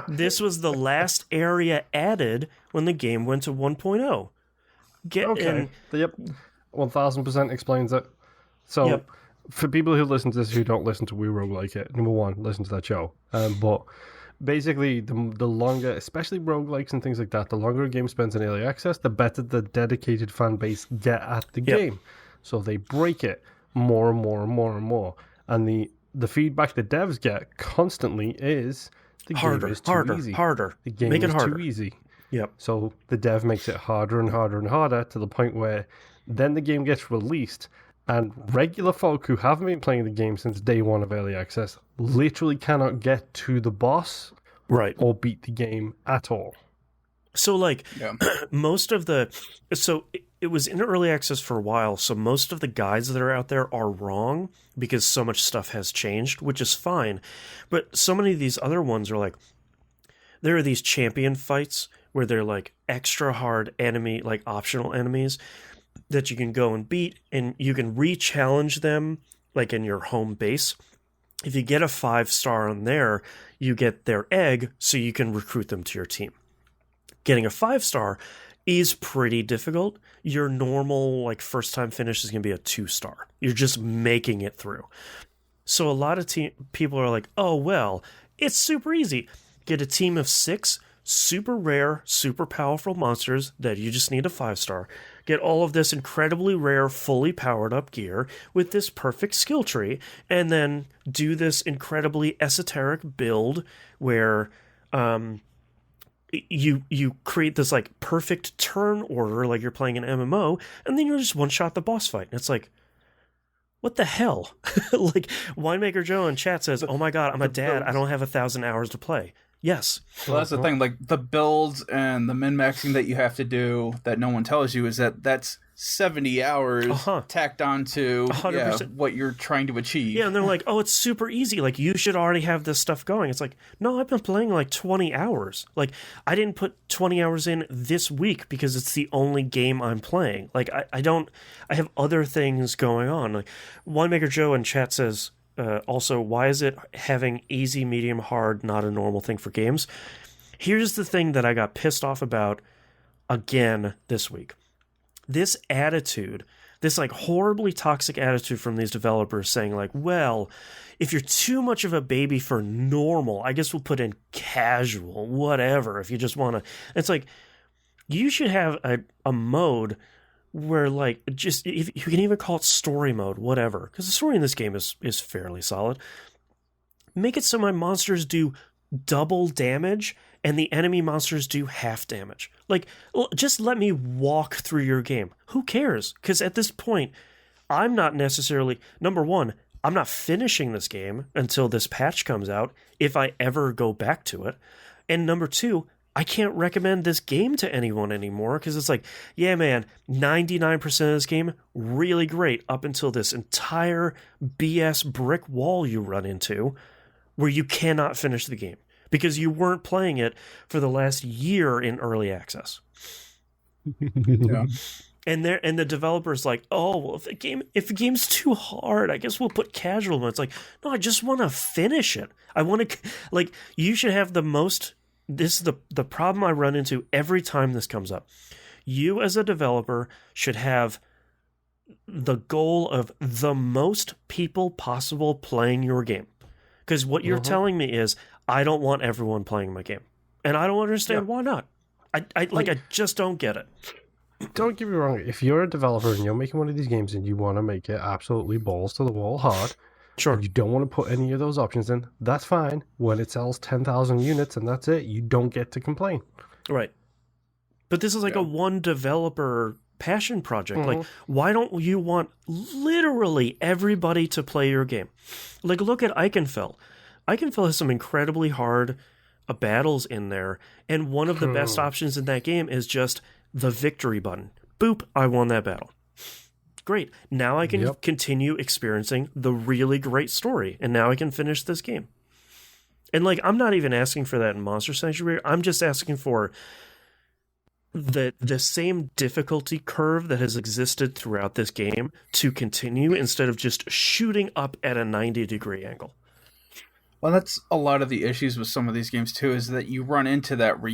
This was the last area added when the game went to 1.0. Yep. 1000% explains it. So, for people who listen to this who don't listen to We Roguelike It, number one, listen to that show. But basically, the longer, especially roguelikes and things like that, the longer a game spends in early access, the better the dedicated fan base get at the game. So they break it more and more and more and more. And the feedback the devs get constantly is the game is too easy. Harder. The game Make it is harder. too easy. Yep. So the dev makes it harder and harder and harder to the point where then the game gets released and regular folk who haven't been playing the game since day one of early access literally cannot get to the boss or beat the game at all. So, like, most of it was in early access for a while, so most of the guides that are out there are wrong because so much stuff has changed, which is fine. But so many of these other ones are like, there are these champion fights where they're like extra hard enemy, like optional enemies that you can go and beat, and you can re-challenge them like in your home base. If you get a 5-star on there, you get their egg so you can recruit them to your team. Getting a 5-star is pretty difficult. Your normal, like, first-time finish is going to be a 2-star. You're just making it through. So a lot of people are like, oh, well, it's super easy. Get a team of 6 super rare, super powerful monsters that you just need a 5-star. Get all of this incredibly rare, fully powered up gear with this perfect skill tree, and then do this incredibly esoteric build where you create this like perfect turn order like you're playing an MMO, and then you just one-shot the boss fight. And it's like, what the hell? Like, Winemaker Joe in chat says, oh my god, I'm a dad, I don't have 1,000 hours to play. Yes. Well, that's the thing. Like, the builds and the min-maxing that you have to do that no one tells you is that's 70 hours tacked on to what you're trying to achieve. Yeah, and they're like, oh, it's super easy. Like, you should already have this stuff going. It's like, no, I've been playing like 20 hours. Like, I didn't put 20 hours in this week because it's the only game I'm playing. Like, I have other things going on. Like, Winemaker Joe in chat says, also, why is it having easy, medium, hard not a normal thing for games? Here's the thing that I got pissed off about again this week. This attitude, this like horribly toxic attitude from these developers saying like, well, if you're too much of a baby for normal, I guess we'll put in casual, whatever, if you just want to. It's like, you should have a mode where, like, just, if you can even call it story mode, whatever, because the story in this game is fairly solid. make it so my monsters do double damage and the enemy monsters do half damage. Like, just let me walk through your game. Who cares? Because at this point, I'm not necessarily, number one, I'm not finishing this game until this patch comes out, if I ever go back to it. And number two, I can't recommend this game to anyone anymore because it's like, yeah, man, 99% of this game, really great up until this entire BS brick wall you run into where you cannot finish the game because you weren't playing it for the last year in early access. Yeah. And the developer's like, oh, well, if the game's too hard, I guess we'll put casual mode. It's like, no, I just want to finish it. I want to, like, you should have the most. This is the problem I run into every time this comes up. You as a developer should have the goal of the most people possible playing your game. Because what you're telling me is, I don't want everyone playing my game. And I don't understand why not. I just don't get it. Don't get me wrong. If you're a developer and you're making one of these games and you want to make it absolutely balls to the wall hard, sure, and you don't want to put any of those options in, that's fine. When it sells 10,000 units and that's it, you don't get to complain. Right. But this is like a one developer passion project. Like, why don't you want literally everybody to play your game? Like, look at Eichenfeld. Eichenfeld has some incredibly hard battles in there, and one of the best options in that game is just the victory button. Boop, I won that battle. Great. Now I can continue experiencing the really great story, and now I can finish this game. And, like, I'm not even asking for that in Monster Sanctuary. I'm just asking for the same difficulty curve that has existed throughout this game to continue instead of just shooting up at a 90-degree angle. Well, that's a lot of the issues with some of these games, too, is that you run into that where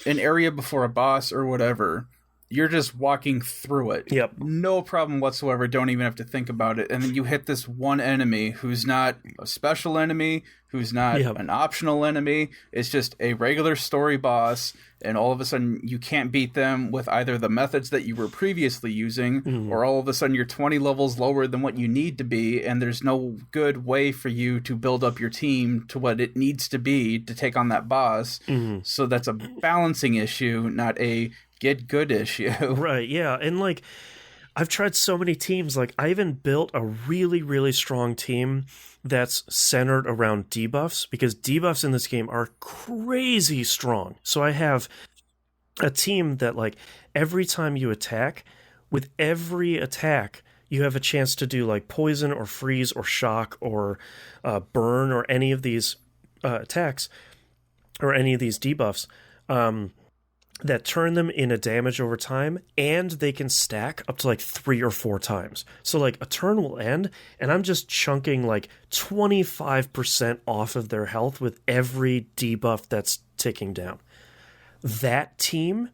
an area before a boss or whatever, you're just walking through it. Yep. No problem whatsoever. Don't even have to think about it. And then you hit this one enemy who's not a special enemy, who's not an optional enemy. It's just a regular story boss. And all of a sudden you can't beat them with either the methods that you were previously using, or all of a sudden you're 20 levels lower than what you need to be. And there's no good way for you to build up your team to what it needs to be to take on that boss. So that's a balancing issue, not a get good issue. Right, yeah. And, like, I've tried so many teams. Like, I even built a really, really strong team that's centered around debuffs, because debuffs in this game are crazy strong. So I have a team that, like, every time you attack, with every attack, you have a chance to do, like, poison or freeze or shock or burn or any of these attacks or any of these debuffs. That turn them into damage over time, and they can stack up to like 3 or 4 times. So like a turn will end, and I'm just chunking like 25% off of their health with every debuff that's ticking down. That team,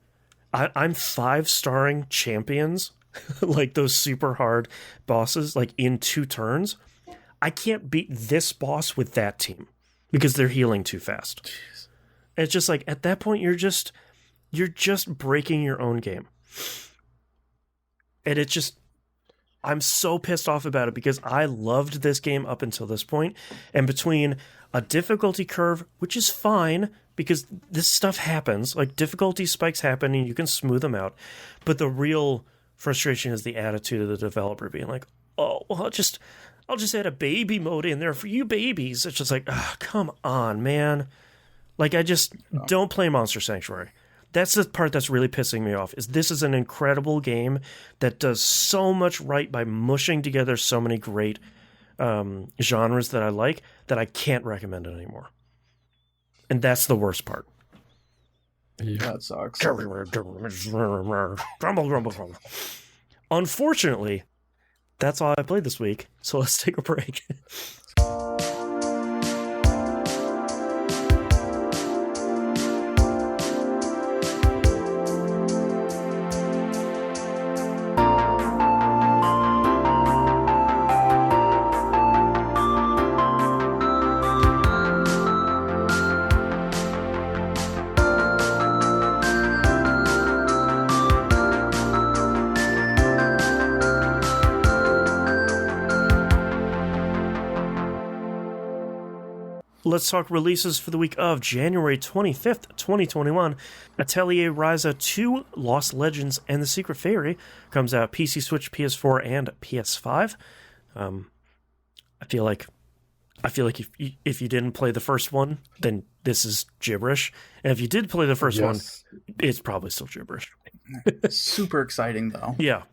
I'm 5-starring champions, like those super hard bosses, like in 2 turns. I can't beat this boss with that team because they're healing too fast. Jeez. It's just like, at that point, you're just breaking your own game. And I'm so pissed off about it because I loved this game up until this point. And between a difficulty curve, which is fine because this stuff happens, like difficulty spikes happen and you can smooth them out. But the real frustration is the attitude of the developer being like, oh, well, I'll just add a baby mode in there for you babies. It's just like, oh, come on, man. Like, don't play Monster Sanctuary. That's the part that's really pissing me off, is this is an incredible game that does so much right by mushing together so many great genres that I like that I can't recommend it anymore. And that's the worst part. Yeah, that sucks. Grumble. Unfortunately, that's all I played this week, so let's take a break. let's talk releases for the week of January 25th, 2021. Atelier Ryza 2, Lost Legends, and the Secret Fairy comes out PC, Switch, PS4, and PS5. I feel like if you didn't play the first one, then this is gibberish. And if you did play the first one, it's probably still gibberish. Super exciting, though. Yeah.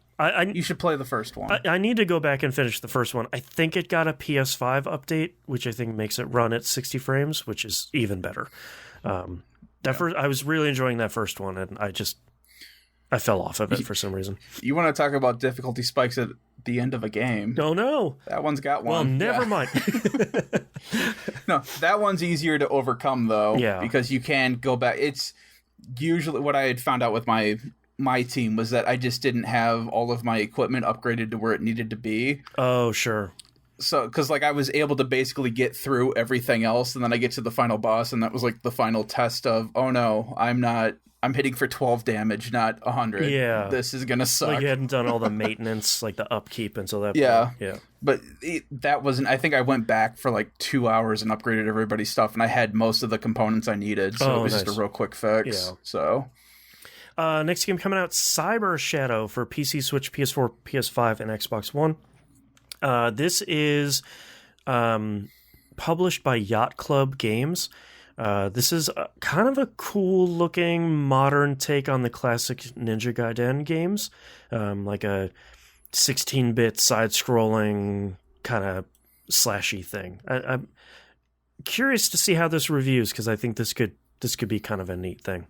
You should play the first one. I need to go back and finish the first one. I think it got a PS5 update, which I think makes it run at 60 frames, which is even better. I was really enjoying that first one, and I fell off of it for some reason. You want to talk about difficulty spikes at the end of a game? Oh, no. That one's got one. Well, never mind. No, that one's easier to overcome, though, because you can go back. It's usually what I had found out with my team was that I just didn't have all of my equipment upgraded to where it needed to be. Oh, sure. So, because I was able to basically get through everything else, and then I get to the final boss, and that was the final test of, oh no, I'm hitting for 12 damage, not 100. Yeah. This is gonna suck. You hadn't done all the maintenance, the upkeep until that point. Yeah. But that wasn't, I think I went back for 2 hours and upgraded everybody's stuff, and I had most of the components I needed, so it was just a real quick fix. Yeah. So... next game coming out, Cyber Shadow for PC, Switch, PS4, PS5, and Xbox One. This is published by Yacht Club Games. This is kind of a cool-looking modern take on the classic Ninja Gaiden games, like a 16-bit side-scrolling kind of slashy thing. I'm curious to see how this reviews, because I think this could be kind of a neat thing.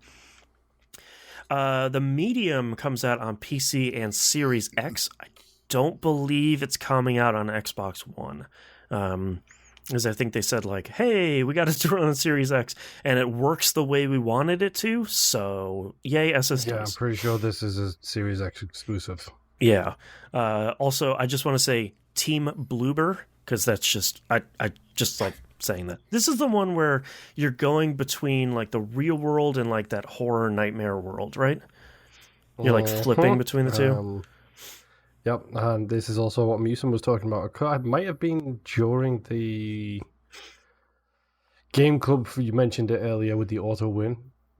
The Medium comes out on PC and Series X. I don't believe it's coming out on Xbox One. Because I think they said, hey, we got it to run on Series X, and it works the way we wanted it to, so yay, SSDs. Yeah, I'm pretty sure this is a Series X exclusive. Yeah. Also, I just want to say Team Bloober, because that's just, I just like saying that. This is the one where you're going between the real world and that horror nightmare world, right? You're flipping between the two. Yep, and this is also what Musen was talking about. It might have been during the game club. You mentioned it earlier with the auto win.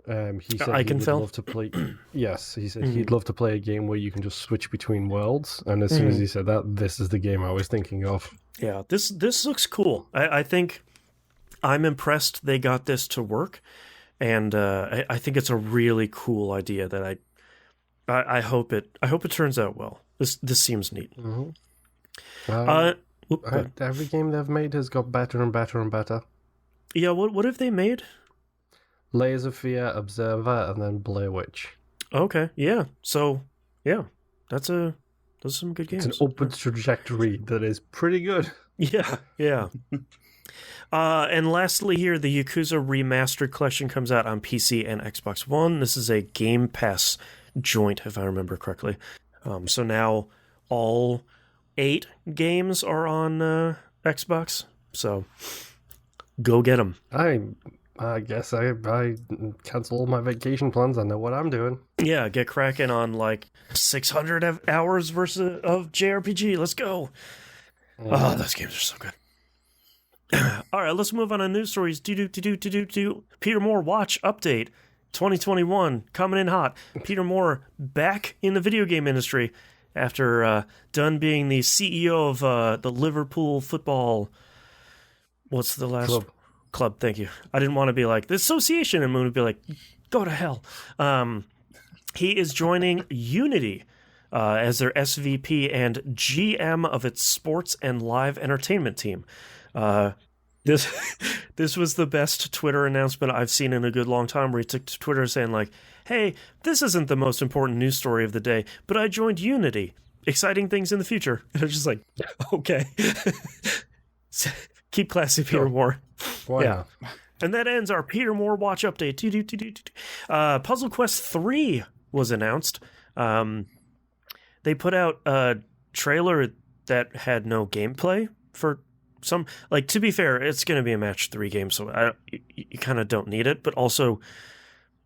He said he would love to play. Yes, he said he'd love to play a game where you can just switch between worlds. And as soon as he said that, this is the game I was thinking of. Yeah, this looks cool. I think I'm impressed they got this to work, and I think it's a really cool idea that I hope it turns out well. This seems neat. Every game they've made has got better and better and better. Yeah, what have they made? Layers of Fear, Observer, and then Blair Witch. Okay, yeah. So, yeah, those are some good games. It's an upward trajectory that is pretty good. Yeah. And lastly here, the Yakuza Remastered Collection comes out on PC and Xbox One. This is a Game Pass joint, if I remember correctly. So now all 8 games are on Xbox. So go get them. I guess I cancel all my vacation plans. I know what I'm doing. Yeah, get cracking on 600 hours versus of JRPG. Let's go. Oh, those games are so good. All right, let's move on to news stories. Peter Moore Watch Update 2021 coming in hot. Peter Moore back in the video game industry after done being the CEO of the Liverpool football. What's the last club? Thank you. I didn't want to be the association, and would be go to hell. He is joining Unity as their SVP and GM of its sports and live entertainment team. This was the best Twitter announcement I've seen in a good long time, where he took to Twitter saying hey, this isn't the most important news story of the day, but I joined Unity. Exciting things in the future. And I was just okay. Keep classy, Peter Moore. Why not? And that ends our Peter Moore Watch Update. Puzzle Quest 3 was announced. They put out a trailer that had no gameplay for some, to be fair, it's going to be a match 3 game, so you kind of don't need it, but also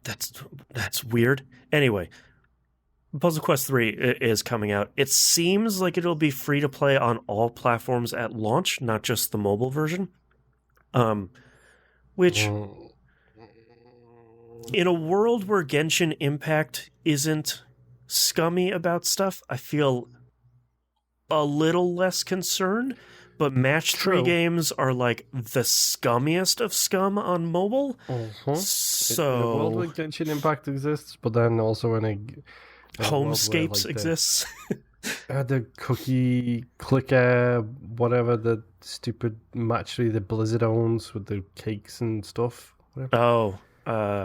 that's weird. Anyway, Puzzle Quest 3 is coming out. It seems like it'll be free to play on all platforms at launch, not just the mobile version. which in a world where Genshin Impact isn't scummy about stuff, I feel a little less concerned. But match 3 games are like the scummiest of scum on mobile. So in a world where Genshin Impact exists, but then also in a Homescapes exists. The cookie clicker, whatever the stupid match 3 that Blizzard owns with the cakes and stuff. Whatever.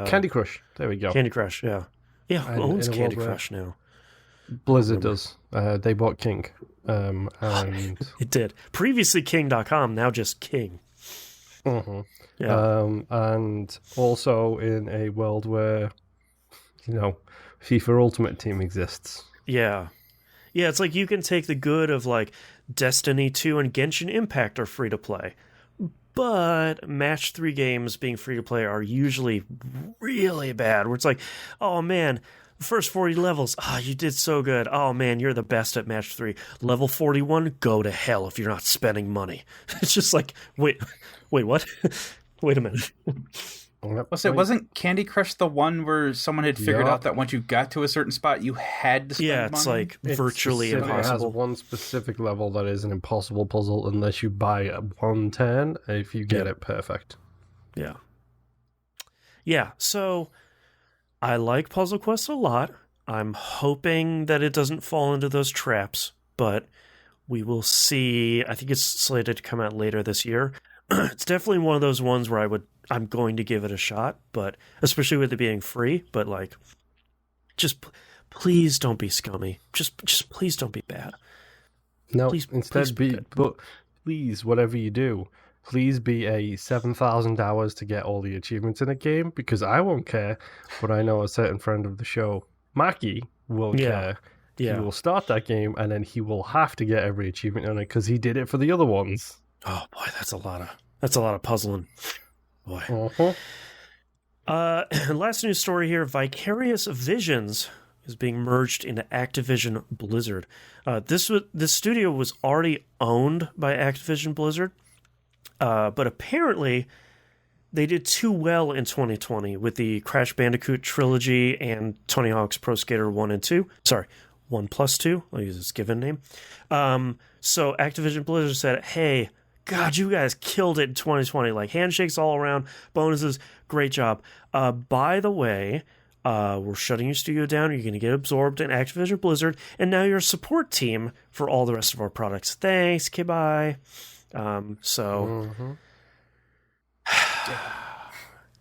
Candy Crush. There we go. Candy Crush, yeah. Yeah, who owns Candy Crush now? Blizzard does. They bought King. And it did. Previously King.com, now just King. Yeah. And also in a world where, FIFA Ultimate Team exists. Yeah. Yeah, it's like you can take the good of like Destiny 2 and Genshin Impact are free to play. But match 3 games being free to play are usually really bad. Where it's like, oh man, first 40 levels, you did so good. Oh man, you're the best at match 3. Level 41, go to hell if you're not spending money. It's just like, wait, what? Wait a minute. Wasn't Candy Crush the one where someone had figured out that once you got to a certain spot, you had to spend money? Yeah, it's like virtually impossible. It has one specific level that is an impossible puzzle unless you buy 110 if you get it perfect. Yeah. Yeah, so I like Puzzle Quest a lot. I'm hoping that it doesn't fall into those traps, but we will see. I think it's slated to come out later this year. It's definitely one of those ones where I'm going to give it a shot, but especially with it being free, but like just please don't be scummy. Just please don't be bad. No, please, instead please, whatever you do, please be a 7,000 hours to get all the achievements in a game, because I won't care, but I know a certain friend of the show, Maki, will care. Yeah. He will start that game, and then he will have to get every achievement on it, because he did it for the other ones. Oh boy, that's a lot of puzzling. Boy. Last news story here, Vicarious Visions is being merged into Activision Blizzard. This studio was already owned by Activision Blizzard, but apparently they did too well in 2020 with the Crash Bandicoot trilogy and Tony Hawk's Pro Skater 1 and 2. Sorry, 1+2. I'll use its given name. So Activision Blizzard said, hey, God, you guys killed it in 2020. Like, handshakes all around, bonuses, great job. By the way, we're shutting your studio down. You're going to get absorbed in Activision Blizzard, and now you're a support team for all the rest of our products. Thanks, okay, bye.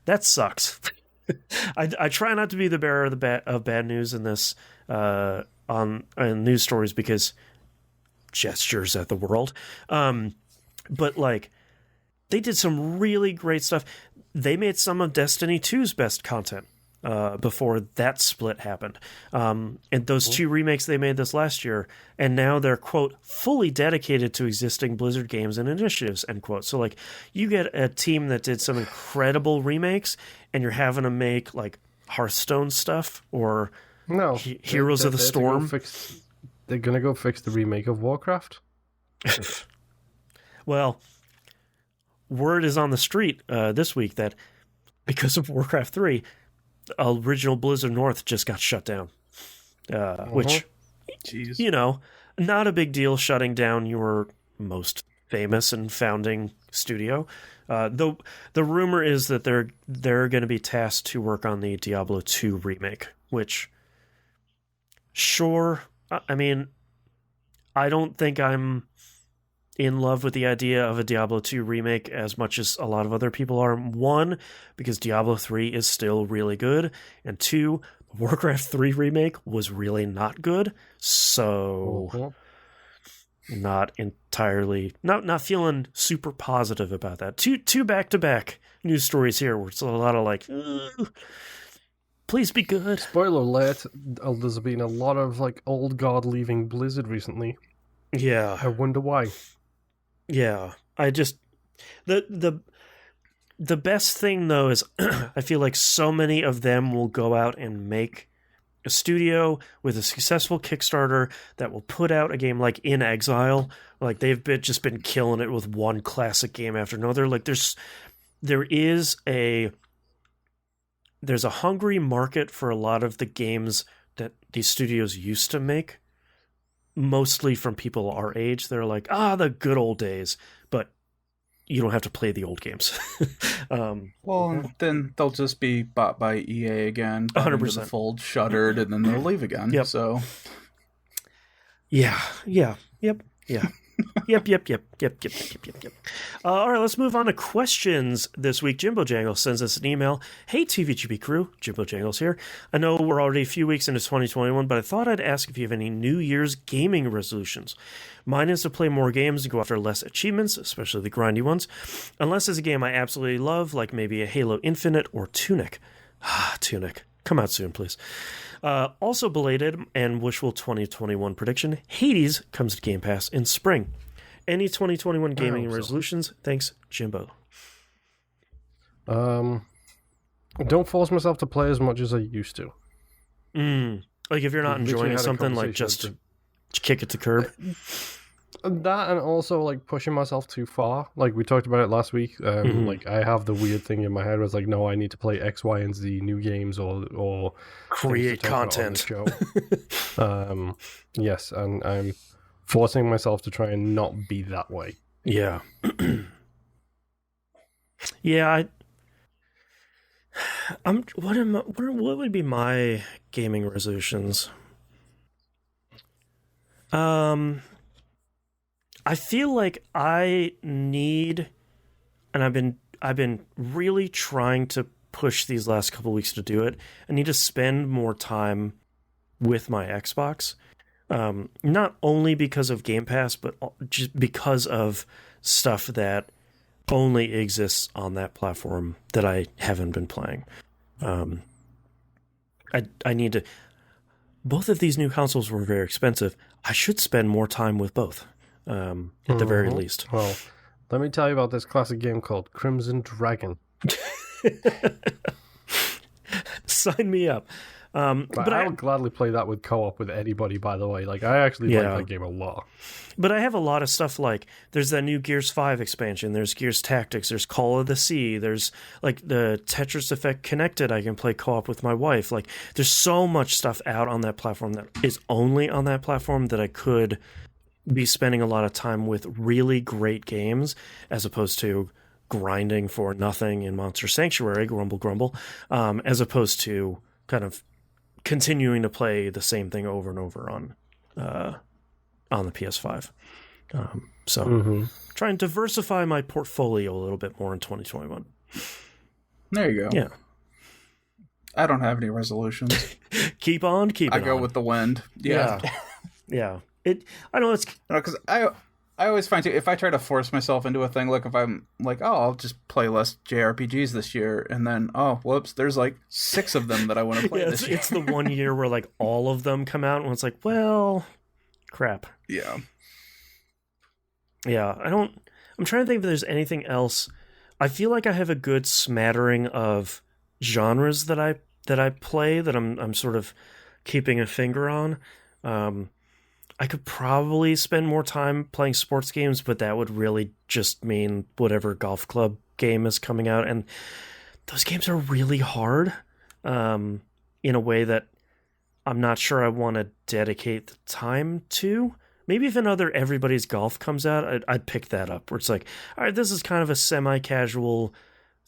That sucks. I try not to be the bearer of bad news in this on news stories, because gestures at the world. But like, they did some really great stuff. They made some of Destiny 2's best content before that split happened. And those 2 remakes they made this last year, and now they're, quote, fully dedicated to existing Blizzard games and initiatives, end quote. So like, you get a team that did some incredible remakes, and you're having to make like Hearthstone stuff or Heroes of the Storm. They're going to go fix the remake of Warcraft? Well, word is on the street this week that because of Warcraft 3, original Blizzard North just got shut down. Which, not a big deal shutting down your most famous and founding studio. Though the rumor is that they're going to be tasked to work on the Diablo 2 remake, which, sure, I mean, I don't think I'm in love with the idea of a Diablo 2 remake as much as a lot of other people are. 1, because Diablo 3 is still really good, and 2, Warcraft 3 remake was really not good, so not entirely, not feeling super positive about that. Two back-to-back news stories here where it's a lot of like, please be good. Spoiler alert, there's been a lot of like old guard leaving Blizzard recently. Yeah. I wonder why. Yeah, I just the best thing though is I feel like so many of them will go out and make a studio with a successful Kickstarter that will put out a game like In Exile. Like, they've just been killing it with one classic game after another. Like, there's there's a hungry market for a lot of the games that these studios used to make, mostly from people our age. They're like, the good old days, but you don't have to play the old games. Well, then they'll just be bought by EA again, 100%. The fold, shuttered, and then they'll leave again. Yep. So, yeah. Yep. All right, let's move on to questions this week. Jimbo Jangle sends us an email. Hey, TVGP crew, Jimbo Jangles here. I know we're already a few weeks into 2021, but I thought I'd ask if you have any New Year's gaming resolutions. Mine is to play more games and go after less achievements, especially the grindy ones, unless it's a game I absolutely love, like maybe a Halo Infinite or Tunic. Tunic. Come out soon, please. Also belated and wishful 2021 prediction, Hades comes to Game Pass in spring. Any 2021 gaming resolutions? Thanks, Jimbo. Don't force myself to play as much as I used to. Like if you're not enjoying something, like just kick it to curb. That, and also like pushing myself too far. Like we talked about it last week. Like I have the weird thing in my head where it's like, no, I need to play X, Y, and Z new games or create content. Yes, and I'm forcing myself to try and not be that way. Yeah. Yeah. What would be my gaming resolutions? I feel like I need, and I've been really trying to push these last couple weeks to do it. I need to spend more time with my Xbox, not only because of Game Pass, but just because of stuff that only exists on that platform that I haven't been playing. I need to. Both of these new consoles were very expensive. I should spend more time with both. At the very least. Well, let me tell you about this classic game called Crimson Dragon. Sign me up. But I would gladly play that with co-op with anybody, by the way. Like, I actually like that game a lot. But I have a lot of stuff like, there's that new Gears 5 expansion, there's Gears Tactics, there's Call of the Sea, there's like the Tetris Effect Connected I can play co-op with my wife. Like, there's so much stuff out on that platform that is only on that platform that I could be spending a lot of time with really great games as opposed to grinding for nothing in Monster Sanctuary, grumble, as opposed to kind of continuing to play the same thing over and over on the PS5. Try and diversify my portfolio a little bit more in 2021. There you go. Yeah. I don't have any resolutions. Keep on keeping on. I go with the wind. Yeah. Yeah. I know it's because I always find too, if I try to force myself into a thing, like if I'm like, I'll just play less JRPGs this year, and then whoops, there's like 6 of them that I want to play this year. It's the one year where like all of them come out, and it's like, well, crap. Yeah. I'm trying to think if there's anything else. I feel like I have a good smattering of genres that I play that I'm sort of keeping a finger on. I could probably spend more time playing sports games, but that would really just mean whatever golf club game is coming out. And those games are really hard in a way that I'm not sure I want to dedicate the time to. Maybe if another Everybody's Golf comes out, I'd pick that up. Where it's like, all right, this is kind of a semi-casual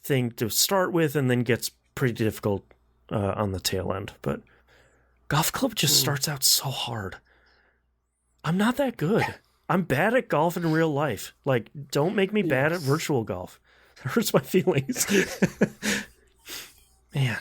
thing to start with and then gets pretty difficult on the tail end. But golf club just starts out so hard. I'm not that good. I'm bad at golf in real life. Like, don't make me bad at virtual golf. It hurts my feelings. Man.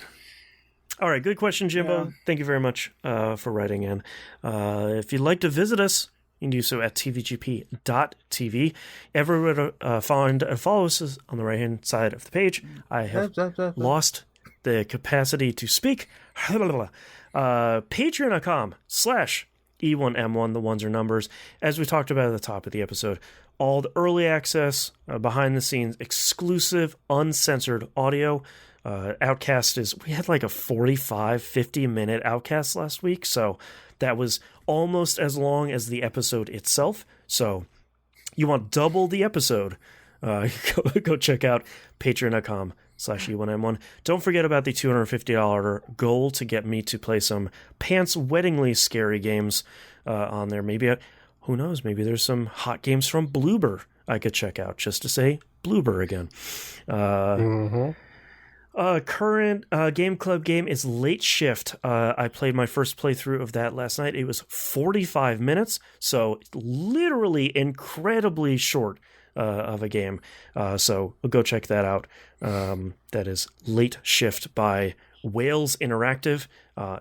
All right, good question, Jimbo. Yeah. Thank you very much for writing in. If you'd like to visit us, you can do so at tvgp.tv. Everyone follow us on the right-hand side of the page. I have lost the capacity to speak. Patreon.com/E1M1, the ones are numbers. As we talked about at the top of the episode, all the early access, behind the scenes, exclusive, uncensored audio. Outcast we had like a 50 minute Outcast last week, so that was almost as long as the episode itself. So you want double the episode, Go check out patreon.com/E1M1. Don't forget about the $250 goal to get me to play some pants-wettingly scary games on there. Maybe, who knows, maybe there's some hot games from Bloober I could check out, just to say Bloober again. Current Game Club game is Late Shift. I played my first playthrough of that last night. It was 45 minutes, so literally incredibly short of a game. So go check that out. That is Late Shift by Wales Interactive.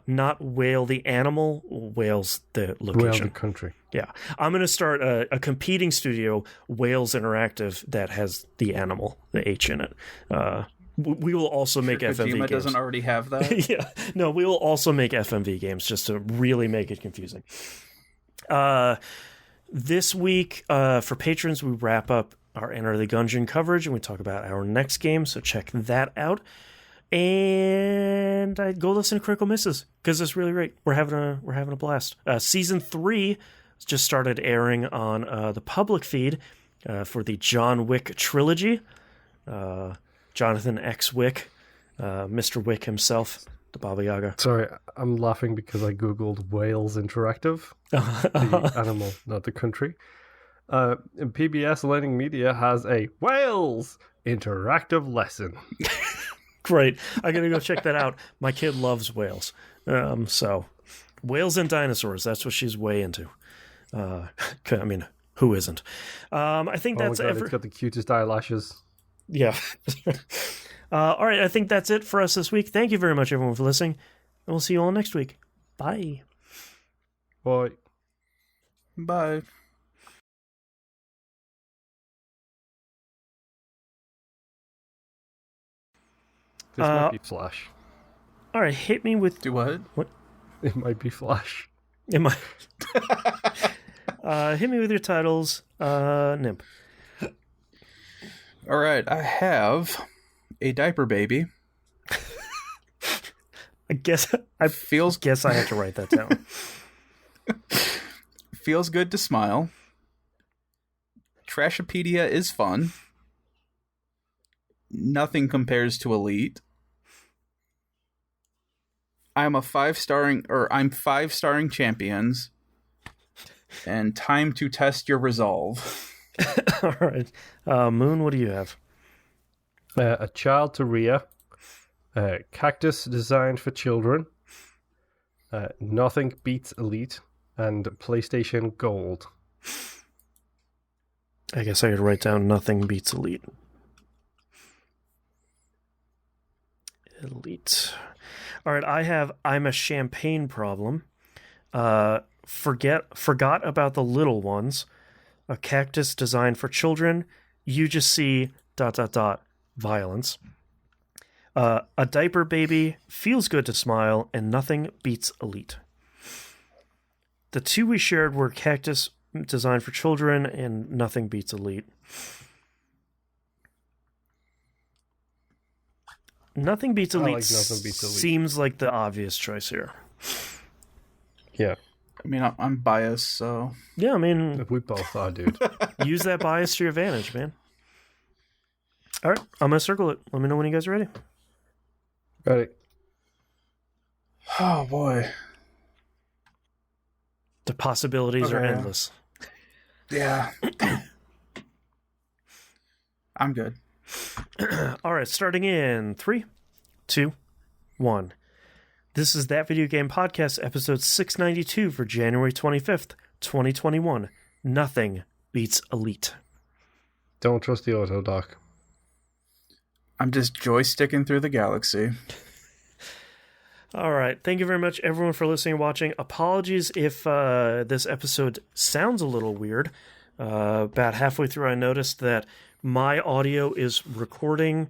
Not Whale the animal, Wales the location. Wales the country. Yeah. I'm going to start a competing studio, Wales Interactive, that has the animal, the H in it. We will also make FMV Kojima games. doesn't already have that? Yeah. No, we will also make FMV games just to really make it confusing. This week, for patrons, we wrap up our Enter the Gungeon coverage and we talk about our next game, so check that out. And go listen to Critical Misses because it's really great. We're having a blast. Season 3 just started airing on the public feed for the John Wick trilogy. Jonathan X. Wick, Mr. Wick himself, the Baba Yaga. Sorry, I'm laughing because I googled Wales Interactive, the animal, not the country. And PBS Learning Media has a Wales Interactive lesson. Great. I'm going to go check that out. My kid loves whales. So, whales and dinosaurs, that's what she's way into. I mean, who isn't? I think that's it's got the cutest eyelashes. Yeah. All right, I think that's it for us this week. Thank you very much, everyone, for listening. And we'll see you all next week. Bye. Bye. Bye. This might be Flash. All right, hit me with... Do what? What? It might be Flash. It might... hit me with your titles, Nimp. All right, I have a diaper baby. I guess I had to write that down. Feels good to smile. Trashopedia is fun. Nothing compares to Elite. I'm five-starring champions. And time to test your resolve. All right. Moon, what do you have? A child to rear. Cactus designed for children. Nothing beats Elite. And PlayStation Gold. I guess I could write down Nothing Beats Elite. Elite. All right, I have I'm a Champagne Problem. Forgot About the Little Ones. A Cactus Designed for Children. You Just See ... Violence. A Diaper Baby. Feels Good to Smile. And Nothing Beats Elite. The two we shared were Cactus Designed for Children and Nothing Beats Elite. Nothing Beats Elite seems like the obvious choice here. Yeah. I mean, I'm biased, so... Yeah, I mean... We both are, dude. Use that bias to your advantage, man. All right, I'm going to circle it. Let me know when you guys are ready. Ready. Oh, boy. The possibilities are endless. Yeah. I'm good. All right, starting in 3, 2, 1. This is That Video Game Podcast, episode 692 for January 25th, 2021. Nothing beats Elite. Don't trust the auto, Doc. I'm just joysticking through the galaxy. All right. Thank you very much, everyone, for listening and watching. Apologies if this episode sounds a little weird. About halfway through, I noticed that my audio is recording,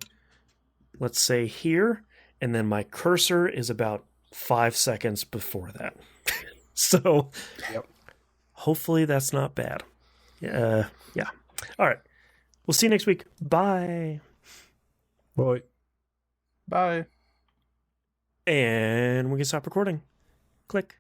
let's say, here, and then my cursor is about 5 seconds before that. So, hopefully that's not bad. Yeah. All right. We'll see you next week. Bye. Bye. Bye. And we can stop recording. Click.